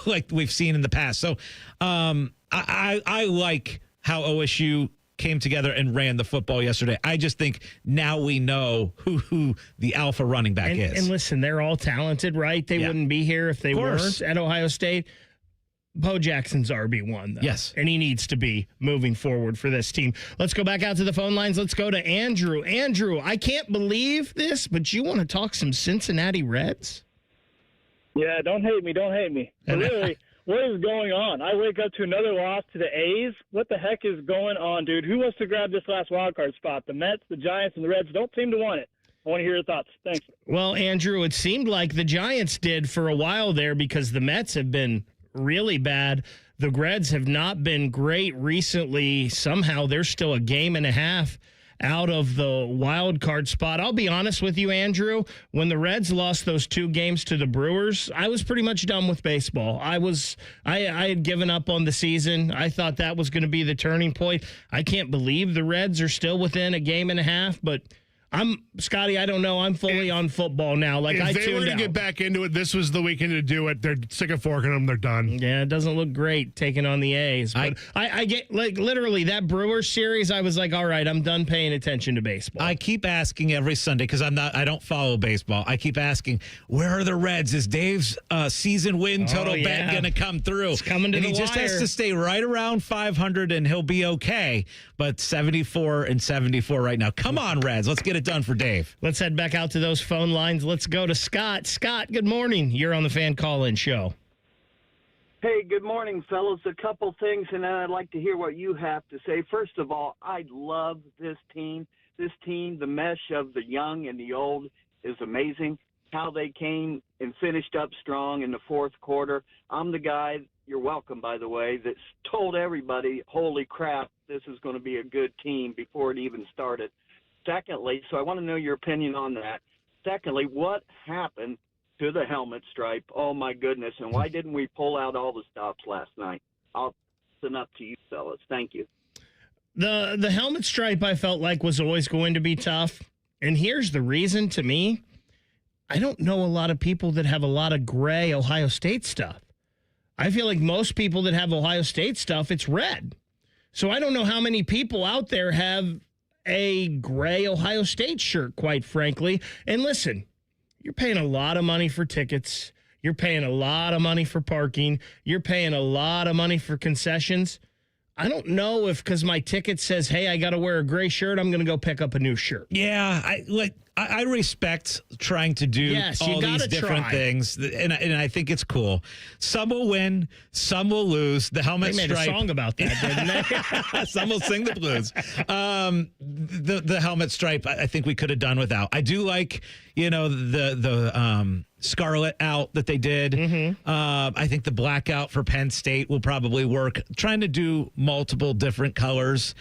like we've seen in the past. So I like how OSU came together and ran the football yesterday. I just think now we know who the alpha running back is. And listen, they're all talented, right? They wouldn't be here if they weren't at Ohio State. Bo Jackson's RB1, though. Yes. And he needs to be moving forward for this team. Let's go back out to the phone lines. Let's go to Andrew. Andrew, I can't believe this, but you want to talk some Cincinnati Reds? Yeah, don't hate me. Don't hate me. But really, what is going on? I wake up to another loss to the A's. What the heck is going on, dude? Who wants to grab this last wild card spot? The Mets, the Giants, and the Reds don't seem to want it. I want to hear your thoughts. Thanks. Well, Andrew, it seemed like the Giants did for a while there because the Mets have been really bad. The Reds have not been great recently. Somehow they're still a game and a half out of the wild card spot. I'll be honest with you, Andrew. When the Reds lost those 2 games to the Brewers, I was pretty much done with baseball. I had given up on the season. I thought that was going to be the turning point. I can't believe the Reds are still within a game and a half, but Scotty, I don't know. I'm fully on football now. Like, I tuned out. If they were to get back into it, this was the weekend to do it. They're sick of forking them. They're done. Yeah, it doesn't look great taking on the A's. But I get, like, literally that Brewers series, I was like, all right, I'm done paying attention to baseball. I keep asking every Sunday because I don't follow baseball. I keep asking, where are the Reds? Is Dave's season win total bet going to come through? It's coming to the wire. He just has to stay right around 500 and he'll be okay. But 74-74 right now. Come on, Reds. Let's get it done for Dave. Let's head back out to those phone lines. Let's go to Scott. Scott, good morning. You're on the Fan Call-In Show. Hey, good morning, fellas. A couple things, and then I'd like to hear what you have to say. First of all, I love this team. This team, the mesh of the young and the old is amazing. How they came and finished up strong in the fourth quarter. I'm the guy, you're welcome, by the way, that's told everybody, holy crap, this is going to be a good team before it even started. Secondly, so I want to know your opinion on that. Secondly, what happened to the helmet stripe? Oh, my goodness. And why didn't we pull out all the stops last night? I'll listen up to you fellas. Thank you. The helmet stripe I felt like was always going to be tough. And here's the reason to me. I don't know a lot of people that have a lot of gray Ohio State stuff. I feel like most people that have Ohio State stuff, it's red. So I don't know how many people out there have a gray Ohio State shirt, quite frankly. And listen, you're paying a lot of money for tickets. You're paying a lot of money for parking. You're paying a lot of money for concessions. I don't know if because my ticket says, hey, I got to wear a gray shirt, I'm going to go pick up a new shirt. Yeah, I respect trying to do all these different things, and I think it's cool. Some will win, some will lose. The helmet stripe. They made a song about that, didn't they? Some will sing the blues. The helmet stripe, I think we could have done without. I do like, the scarlet out that they did. Mm-hmm. I think the blackout for Penn State will probably work. Trying to do multiple different colors.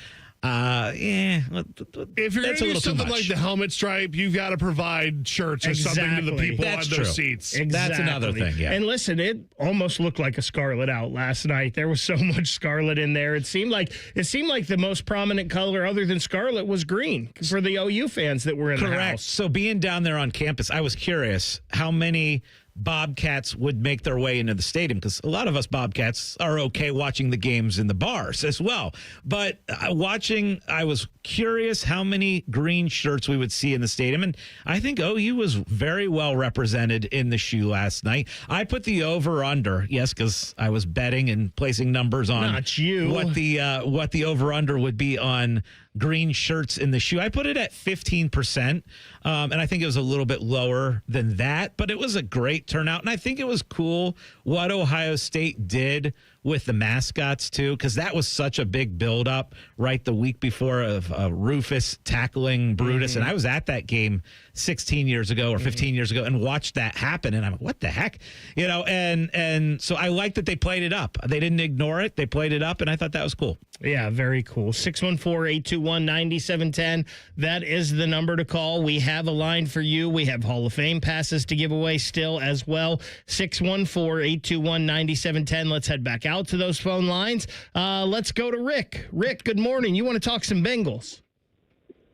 If you're going to do something like the helmet stripe, you've got to provide shirts or something to the people on those seats. Exactly. That's another thing, yeah. And listen, it almost looked like a scarlet out last night. There was so much scarlet in there. It seemed like the most prominent color other than scarlet was green for the OU fans that were in the house. So being down there on campus, I was curious how many Bobcats would make their way into the stadium, because a lot of us Bobcats are okay watching the games in the bars as well. But I was curious how many green shirts we would see in the stadium. And I think OU was very well represented in the shoe last night. I put the over-under, yes, because I was betting and placing numbers on Not you. what the over-under would be on green shirts in the shoe. I put it at 15%, and I think it was a little bit lower than that, but it was a great turnout, and I think it was cool what Ohio State did with the mascots, too, because that was such a big buildup, right, the week before of Rufus tackling Brutus. And I was at that game 16 years ago or 15 years ago and watched that happen. And I'm like, what the heck? You know, and so I like that they played it up. They didn't ignore it. They played it up, and I thought that was cool. Yeah, very cool. 614-821-9710. That is the number to call. We have a line for you. We have Hall of Fame passes to give away still as well. 614-821-9710. Let's head back out to those phone lines. Let's go to Rick. Rick, good morning. You want to talk some Bengals?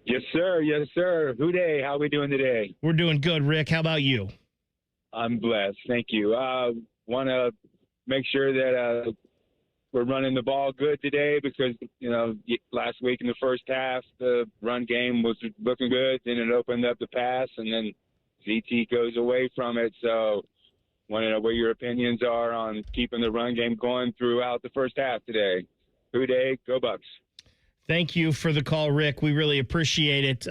Yes, sir. Yes, sir. Hooday. How are we doing today? We're doing good, Rick. How about you? I'm blessed. Thank you. Want to make sure that we're running the ball good today because, you know, last week in the first half, the run game was looking good. Then it opened up the pass, and then ZT goes away from it. So want to know what your opinions are on keeping the run game going throughout the first half today. Hooday, go Bucks. Thank you for the call, Rick. We really appreciate it.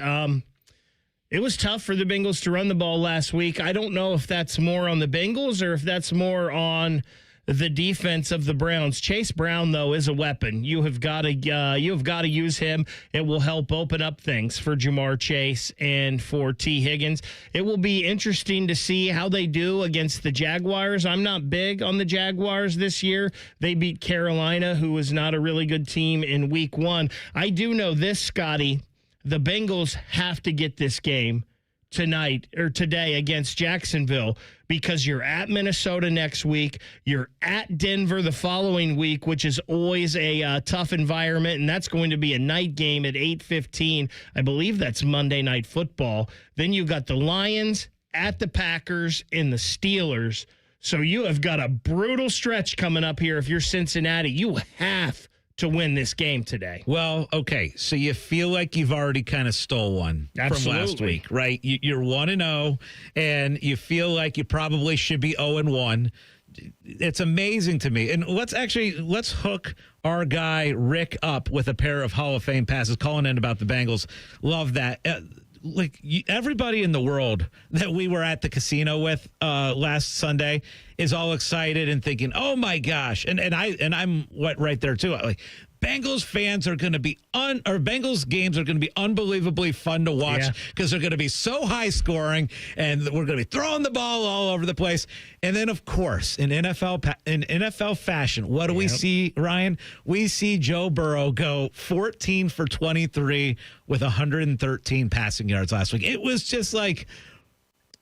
It was tough for the Bengals to run the ball last week. I don't know if that's more on the Bengals or if that's more on the defense of the Browns. Chase Brown, though, is a weapon. You have got to use him. It will help open up things for Jamar Chase and for T. Higgins. It will be interesting to see how they do against the Jaguars. I'm not big on the Jaguars this year. They beat Carolina, who was not a really good team in week 1. I do know this, Scotty. The Bengals have to get this game tonight or today against Jacksonville because you're at Minnesota next week. You're at Denver the following week, which is always a tough environment, and that's going to be a night game at 8:15. I believe that's Monday Night Football. Then you got the Lions at the Packers and the Steelers. So you have got a brutal stretch coming up here. If you're Cincinnati, you have to win this game today. Well, okay, so you feel like you've already kind of stole one from last week, right? You're 1-0, and you feel like you probably should be 0-1. It's amazing to me. And let's hook our guy Rick up with a pair of Hall of Fame passes, calling in about the Bengals. Love that. Everybody in the world that we were at the casino with last Sunday is all excited and thinking, "Oh my gosh!" And I'm right there too. Like Bengals fans are going to be Bengals games are going to be unbelievably fun to watch because they're going to be so high scoring and we're going to be throwing the ball all over the place. And then, of course, in NFL fashion, what do we see, Ryan? We see Joe Burrow go 14 for 23 with 113 passing yards last week. It was just like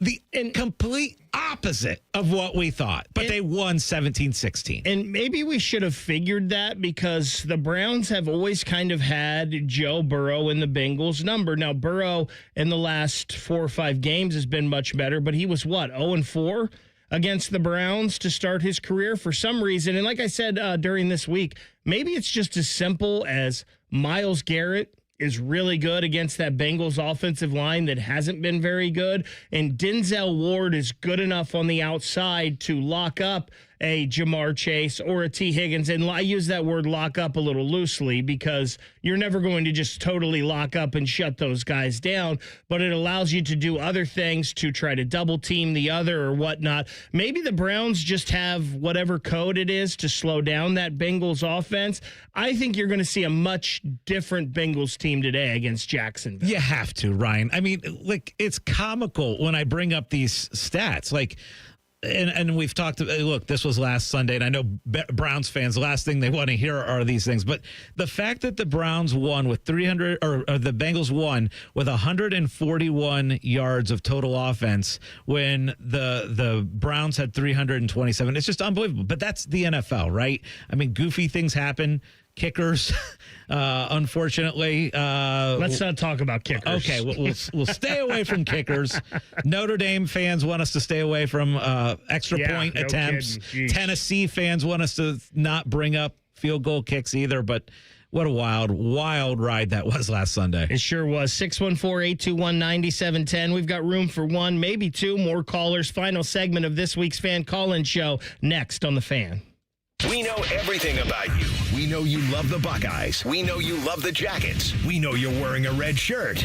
the complete opposite of what we thought. But they won 17-16. And maybe we should have figured that because the Browns have always kind of had Joe Burrow in the Bengals number. Now, Burrow in the last 4 or 5 games has been much better, but he was 0-4 against the Browns to start his career for some reason. And like I said during this week, maybe it's just as simple as Myles Garrett is really good against that Bengals offensive line that hasn't been very good. And Denzel Ward is good enough on the outside to lock up a Jamar Chase or a T. Higgins. And I use that word lock up a little loosely because you're never going to just totally lock up and shut those guys down, but it allows you to do other things to try to double team the other or whatnot. Maybe the Browns just have whatever code it is to slow down that Bengals offense. I think you're going to see a much different Bengals team today against Jacksonville. You have to, Ryan. I mean, like, it's comical when I bring up these stats. Like, and we've talked, look, this was last Sunday, and I know Browns fans, the last thing they want to hear are these things. But the fact that the Browns won with 300, or the Bengals won with 141 yards of total offense when the Browns had 327, it's just unbelievable. But that's the NFL, right? I mean, goofy things happen. Kickers, unfortunately. Let's not talk about kickers. Okay, we'll stay away from kickers. Notre Dame fans want us to stay away from extra point attempts. Tennessee fans want us to not bring up field goal kicks either. But what a wild ride that was last Sunday. It sure was. 614-821-9710. We've got room for 1, maybe 2 more callers. Final segment of this week's Fan Call-In Show next on The Fan. We know everything about you. We know you love the Buckeyes. We know you love the Jackets. We know you're wearing a red shirt.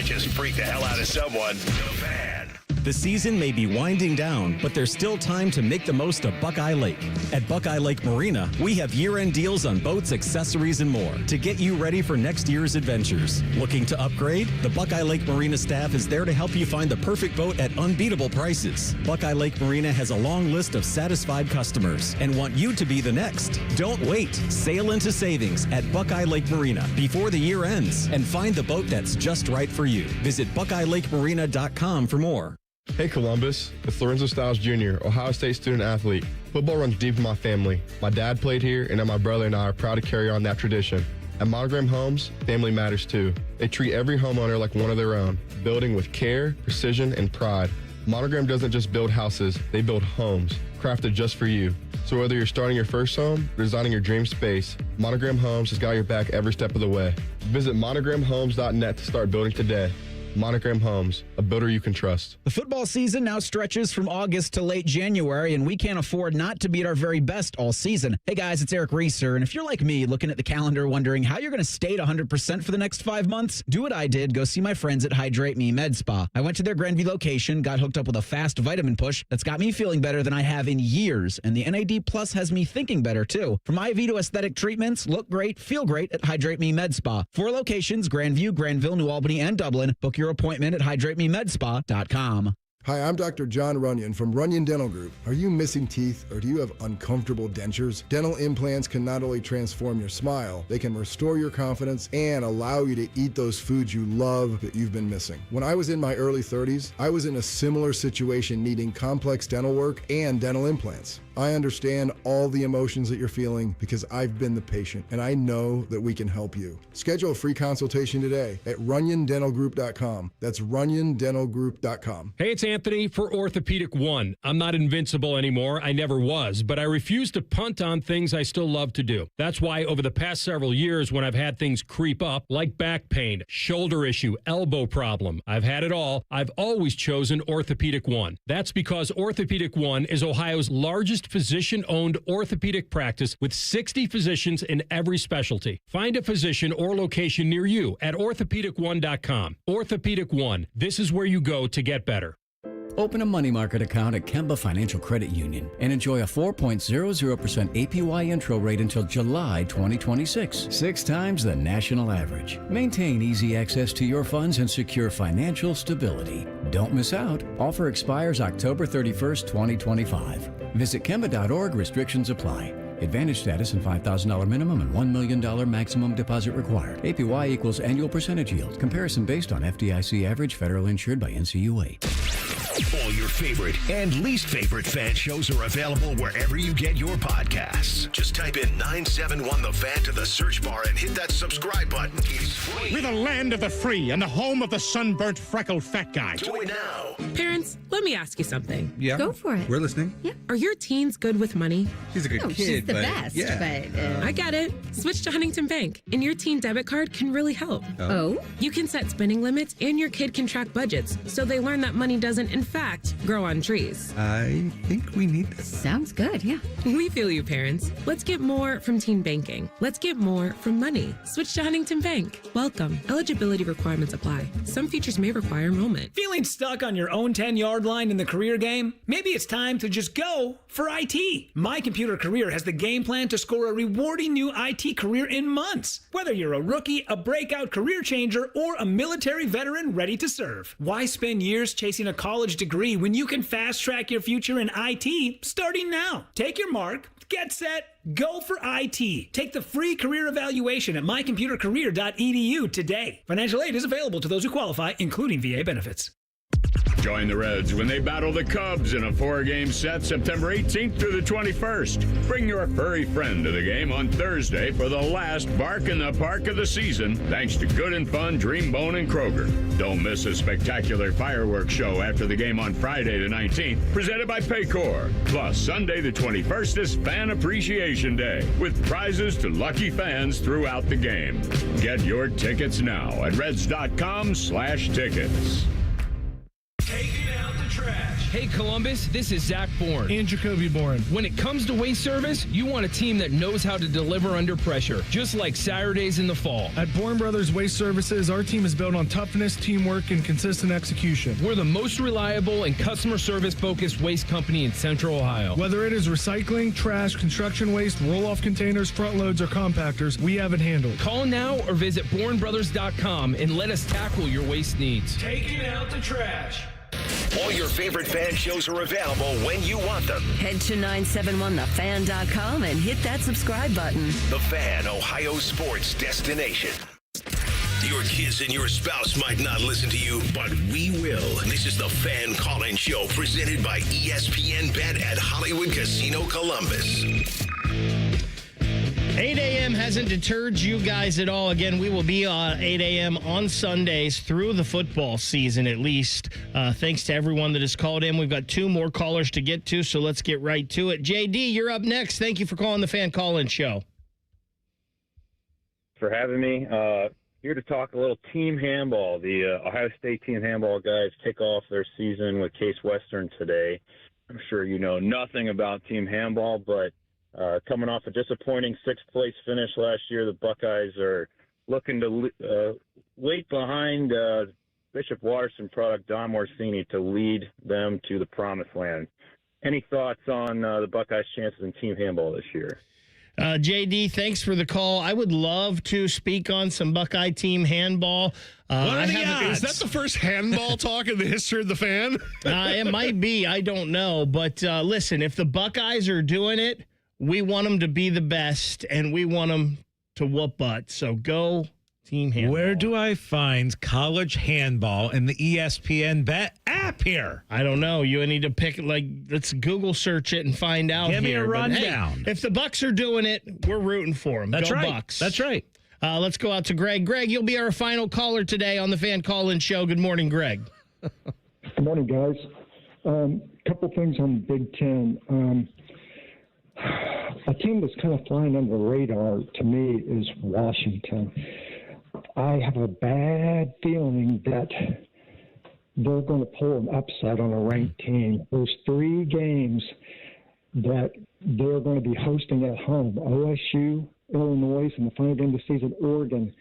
Just freak the hell out of someone. The Fan. The season may be winding down, but there's still time to make the most of Buckeye Lake. At Buckeye Lake Marina, we have year-end deals on boats, accessories, and more to get you ready for next year's adventures. Looking to upgrade? The Buckeye Lake Marina staff is there to help you find the perfect boat at unbeatable prices. Buckeye Lake Marina has a long list of satisfied customers and want you to be the next. Don't wait. Sail into savings at Buckeye Lake Marina before the year ends and find the boat that's just right for you. Visit BuckeyeLakeMarina.com for more. Hey Columbus, it's Lorenzo Stiles Jr., Ohio State student athlete. Football runs deep in my family. My dad played here, and now my brother and I are proud to carry on that tradition. At Monogram Homes, family matters too. They treat every homeowner like one of their own, building with care, precision, and pride. Monogram doesn't just build houses, they build homes, crafted just for you. So whether you're starting your first home or designing your dream space, Monogram Homes has got your back every step of the way. Visit monogramhomes.net to start building today. Monogram Homes, a builder you can trust. The football season now stretches from August to late January, and we can't afford not to be at our very best all season. Hey guys, it's Eric Reeser, and if you're like me, looking at the calendar wondering how you're going to stay at 100% for the next 5 months, do what I did. Go see my friends at Hydrate Me Med Spa. I went to their Grandview location, got hooked up with a fast vitamin push that's got me feeling better than I have in years, and the NAD Plus has me thinking better too. From IV to aesthetic treatments, look great, feel great at Hydrate Me Med Spa. 4 locations, Grandview, Granville, New Albany, and Dublin. Book your appointment at hydratememedspa.com. Hi, I'm Dr. John Runyon from Runyon Dental Group. Are you missing teeth or do you have uncomfortable dentures? Dental implants can not only transform your smile, they can restore your confidence and allow you to eat those foods you love that you've been missing. When I was in my early 30s, I was in a similar situation needing complex dental work and dental implants. I understand all the emotions that you're feeling because I've been the patient and I know that we can help you. Schedule a free consultation today at runyondentalgroup.com. That's runyondentalgroup.com. Hey, it's Anthony for Orthopedic One. I'm not invincible anymore. I never was, but I refuse to punt on things I still love to do. That's why over the past several years when I've had things creep up like back pain, shoulder issue, elbow problem, I've had it all, I've always chosen Orthopedic One. That's because Orthopedic One is Ohio's largest physician-owned orthopedic practice with 60 physicians in every specialty. Find a physician or location near you at orthopedic1.com. Orthopedic One. This is where you go to get better. Open a money market account at Kemba Financial Credit Union and enjoy a 4.00% APY intro rate until July 2026, 6 times the national average. Maintain easy access to your funds and secure financial stability. Don't miss out. Offer expires October 31st, 2025. Visit Kemba.org. Restrictions apply. Advantage status and $5,000 minimum and $1 million maximum deposit required. APY equals annual percentage yield. Comparison based on FDIC average, federal insured by NCUA. All your favorite and least favorite fan shows are available wherever you get your podcasts. Just type in 971 The Fan to the search bar and hit that subscribe button. It's free. We're the land of the free and the home of the sunburnt, freckled fat guy. Do it now. Parents, let me ask you something. Yeah. Go for it. We're listening. Yeah. Are your teens good with money? She's a good kid, she's the but best, yeah. I get it. Switch to Huntington Bank, and your teen debit card can really help. Oh? You can set spending limits, and your kid can track budgets, so they learn that money doesn't, in fact, grow on trees. I think we need that. Sounds good, yeah. We feel you, parents. Let's get more from teen banking. Let's get more from money. Switch to Huntington Bank. Welcome. Eligibility requirements apply. Some features may require enrollment. Feeling stuck on your own 10-yard line in the career game? Maybe it's time to just go for IT. My Computer Career has the game plan to score a rewarding new IT career in months. Whether you're a rookie, a breakout career changer, or a military veteran ready to serve. Why spend years chasing a college degree when you can fast track your future in IT starting now? Take your mark, get set, go for IT. Take the free career evaluation at mycomputercareer.edu today. Financial aid is available to those who qualify, including VA benefits. Join the Reds when they battle the Cubs in a 4-game set September 18th through the 21st. Bring your furry friend to the game on Thursday for the last Bark in the Park of the season, thanks to Good and Fun, Dreambone, and Kroger. Don't miss a spectacular fireworks show after the game on Friday the 19th, presented by Paycor. Plus, Sunday the 21st is Fan Appreciation Day, with prizes to lucky fans throughout the game. Get your tickets now at reds.com/tickets. Taking out the trash. Hey, Columbus, this is Zach Bourne. And Jacoby Bourne. When it comes to waste service, you want a team that knows how to deliver under pressure, just like Saturdays in the fall. At Bourne Brothers Waste Services, our team is built on toughness, teamwork, and consistent execution. We're the most reliable and customer service-focused waste company in Central Ohio. Whether it is recycling, trash, construction waste, roll-off containers, front loads, or compactors, we have it handled. Call now or visit BourneBrothers.com and let us tackle your waste needs. Taking out the trash. All your favorite fan shows are available when you want them. Head to 971thefan.com and hit that subscribe button. The Fan, Ohio sports destination. Your kids and your spouse might not listen to you, but we will. This is the Fan Call-In Show presented by ESPN Bet at Hollywood Casino Columbus. 8 a.m. hasn't deterred you guys at all. Again, we will be on 8 a.m. on Sundays through the football season at least. Thanks to everyone that has called in. We've got 2 more callers to get to, so let's get right to it. JD, you're up next. Thank you for calling the Fan Call-In Show. For having me. Here to talk a little team handball. The Ohio State team handball guys kick off their season with Case Western today. I'm sure you know nothing about team handball, but coming off a disappointing 6th-place finish last year, the Buckeyes are looking to wait behind Bishop Watterson product Don Morsini to lead them to the promised land. Any thoughts on the Buckeyes' chances in team handball this year? JD, thanks for the call. I would love to speak on some Buckeye team handball. Is that the first handball talk in the history of the Fan? It might be. I don't know. But listen, if the Buckeyes are doing it, we want them to be the best, and we want them to whoop butt. So go team handball. Where do I find college handball in the ESPN Bet app here? I don't know. You need to pick, let's Google search it and find out. Give me a But, rundown. hey, if the Bucks are doing it, we're rooting for them. That's go right. Bucks. That's right. Let's go out to Greg. Greg, you'll be our final caller today on the Fan Call-In Show. Good morning, Greg. Good morning, guys. Couple things on the Big Ten. A team that's kind of flying under the radar to me is Washington. I have a bad feeling that they're going to pull an upset on a ranked team. Those 3 games that they're going to be hosting at home, OSU, Illinois, and the final game of the season, Oregon.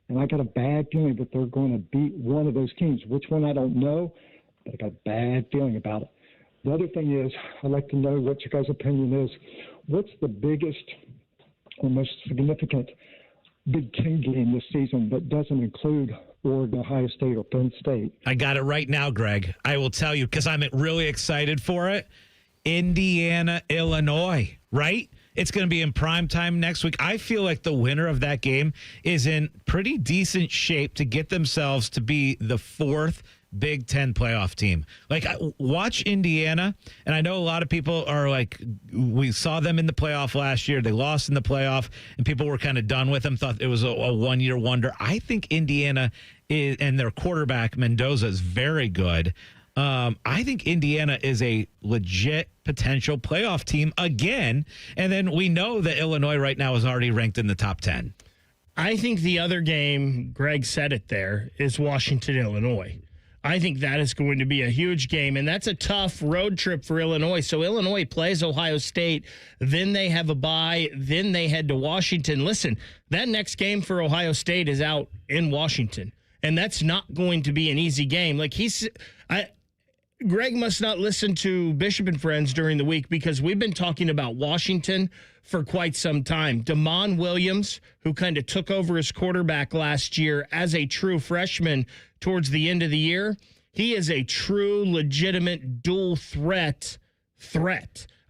And I got a bad feeling that they're going to beat one of those teams. Which one, I don't know, but I got a bad feeling about it. The other thing is, I'd like to know what your guys' opinion is. What's the biggest or most significant Big Ten game this season that doesn't include Oregon, Ohio State, or Penn State? I got it right now, Greg. I will tell you because I'm really excited for it. Indiana, Illinois, right? It's going to be in prime time next week. I feel like the winner of that game is in pretty decent shape to get themselves to be the 4th Big Ten playoff team. Watch Indiana, and I know a lot of people are like, we saw them in the playoff last year. They lost in the playoff, and people were kind of done with them, thought it was a one-year wonder. I think Indiana is, and their quarterback, Mendoza, is very good. I think Indiana is a legit potential playoff team again, and then we know that Illinois right now is already ranked in the top 10. I think the other game, Greg said it there, is Washington, Illinois. I think that is going to be a huge game, and that's a tough road trip for Illinois. So Illinois plays Ohio State, then they have a bye, then they head to Washington. Listen, that next game for Ohio State is out in Washington, and that's not going to be an easy game. Greg must not listen to Bishop and Friends during the week because we've been talking about Washington for quite some time. Damon Williams, who kind of took over as quarterback last year as a true freshman towards the end of the year, he is a true, legitimate dual threat.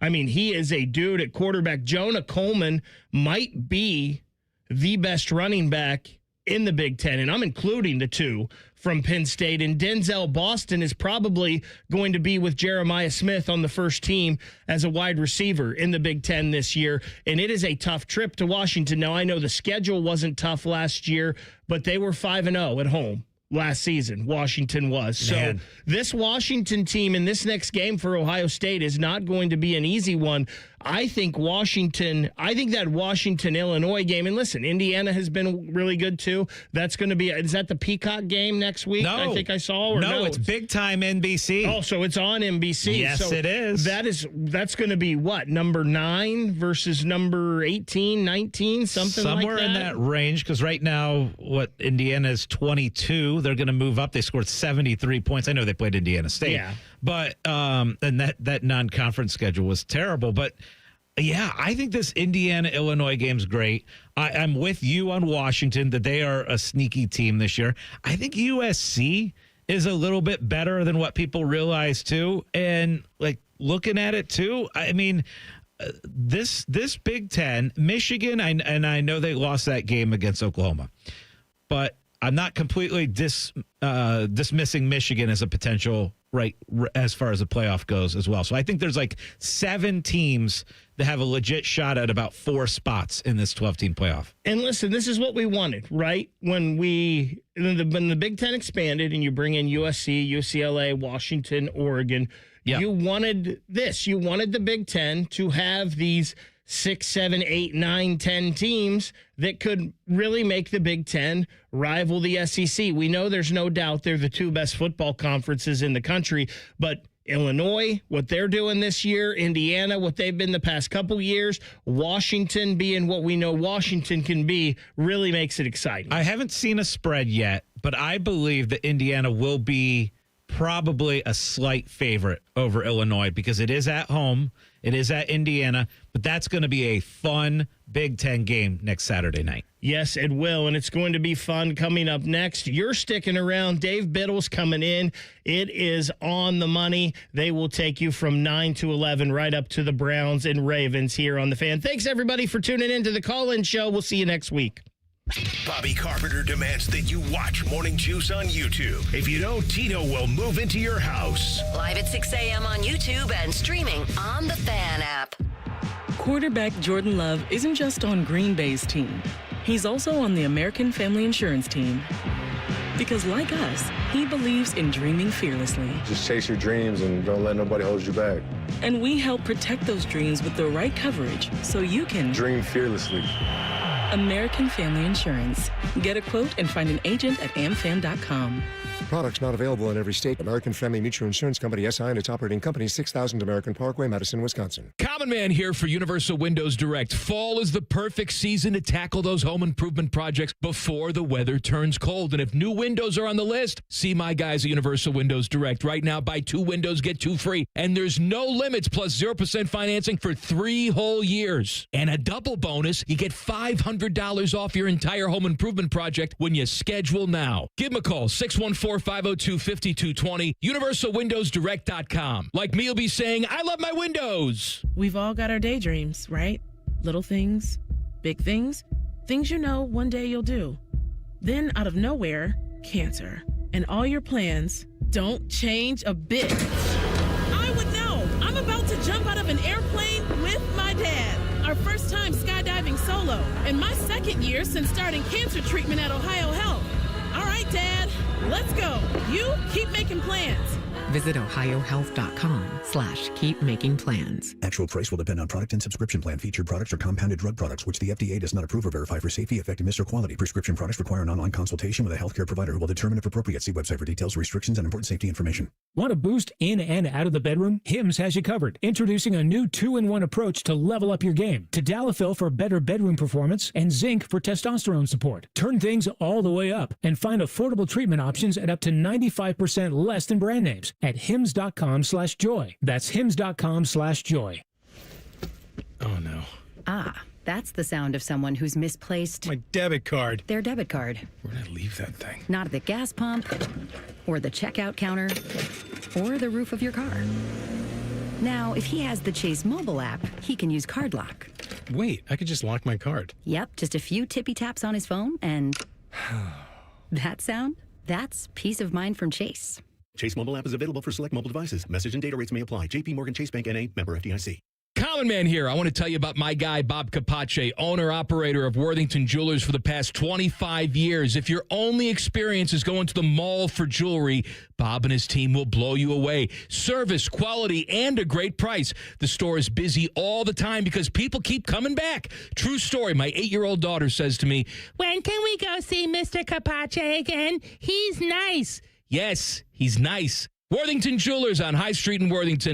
I mean, he is a dude at quarterback. Jonah Coleman might be the best running back in the Big Ten, and I'm including the 2 from Penn State. And Denzel Boston is probably going to be with Jeremiah Smith on the first team as a wide receiver in the Big Ten this year. And it is a tough trip to Washington. Now, I know the schedule wasn't tough last year, but they were 5-0 at home last season. Washington was. So this Washington team in this next game for Ohio State is not going to be an easy one. I think that Washington-Illinois game, and listen, Indiana has been really good too. That's going to be, is that the Peacock game next week? No. I think I saw. No, it's big time NBC. Oh, so it's on NBC. Yes, so it is. That's going to be what, number 9 versus number 18, 19, something like that? Somewhere in that range, because right now, Indiana is 22. They're going to move up. They scored 73 points. I know they played Indiana State. Yeah. But, and that non-conference schedule was terrible. But, yeah, I think this Indiana-Illinois game's great. I'm with you on Washington, that they are a sneaky team this year. I think USC is a little bit better than what people realize, too. And, looking at it, too, I mean, this Big Ten, Michigan, and I know they lost that game against Oklahoma, but I'm not completely dismissing Michigan as a potential as far as the playoff goes as well. So I think there's 7 teams that have a legit shot at about 4 spots in this 12-team playoff. And listen, this is what we wanted, right? When the Big Ten expanded and you bring in USC, UCLA, Washington, Oregon, you wanted this. You wanted the Big Ten to have these 6, 7, 8, 9, 10 teams that could really make the Big Ten rival the SEC. We know there's no doubt they're the 2 best football conferences in the country, but Illinois, what they're doing this year, Indiana, what they've been the past couple years, Washington being what we know Washington can be, really makes it exciting. I haven't seen a spread yet, but I believe that Indiana will be probably a slight favorite over Illinois because it is at home. It is at Indiana, but that's going to be a fun Big Ten game next Saturday night. Yes, it will, and it's going to be fun coming up next. You're sticking around. Dave Biddle's coming in. It is on the money. They will take you from 9 to 11 right up to the Browns and Ravens here on The Fan. Thanks, everybody, for tuning in to the call-in show. We'll see you next week. Bobby Carpenter demands that you watch Morning Juice on YouTube. If you don't, Tito will move into your house. Live at 6 a.m. on YouTube and streaming on the Fan app. Quarterback Jordan Love isn't just on Green Bay's team. He's also on the American Family Insurance team. Because like us, he believes in dreaming fearlessly. Just chase your dreams and don't let nobody hold you back. And we help protect those dreams with the right coverage so you can dream fearlessly. American Family Insurance. Get a quote and find an agent at amfam.com. Products not available in every state. American Family Mutual Insurance Company, SI, and its operating company, 6000 American Parkway, Madison, Wisconsin. Common Man here for Universal Windows Direct. Fall is the perfect season to tackle those home improvement projects before the weather turns cold. And if new windows are on the list, see my guys at Universal Windows Direct. Right now, buy 2 windows, get 2 free. And there's no limits, plus 0% financing for 3 whole years. And a double bonus, you get $500 off your entire home improvement project when you schedule now. Give them a call, 614-502-5220, universalwindowsdirect.com. Like me, you'll be saying, I love my windows. We've all got our daydreams, right? Little things, big things, things you know one day you'll do. Then out of nowhere, cancer. And all your plans don't change a bit. I would know. I'm about to jump out of an airplane with my dad. Our first time skydiving solo. And my second year since starting cancer treatment at Ohio Health. All right, Dad, let's go. You keep making plans. Visit ohiohealth.com/keepmakingplans. Actual price will depend on product and subscription plan. Featured products are compounded drug products, which the FDA does not approve or verify for safety, effectiveness, or quality. Prescription products require an online consultation with a healthcare provider who will determine if appropriate. See website for details, restrictions, and important safety information. Want to boost in and out of the bedroom? Hims has you covered. Introducing a new 2-in-1 approach to level up your game. Tadalafil for better bedroom performance and zinc for testosterone support. Turn things all the way up and find affordable treatment options at up to 95% less than brand names at hims.com/joy. That's hims.com/joy. Oh, no. Ah, that's the sound of someone who's misplaced my debit card. Their debit card. Where did I leave that thing? Not at the gas pump, or the checkout counter, or the roof of your car. Now, if he has the Chase mobile app, he can use Card Lock. Wait, I could just lock my card. Yep, just a few tippy taps on his phone, and that sound? That's peace of mind from Chase. Chase mobile app is available for select mobile devices. Message and data rates may apply. JP Morgan Chase Bank N.A. member FDIC. Common Man here. I want to tell you about my guy, Bob Capace, owner-operator of Worthington Jewelers for the past 25 years. If your only experience is going to the mall for jewelry, Bob and his team will blow you away. Service, quality, and a great price. The store is busy all the time because people keep coming back. True story. My 8-year-old daughter says to me, "When can we go see Mr. Capace again? He's nice." Yes, he's nice. Worthington Jewelers on High Street in Worthington.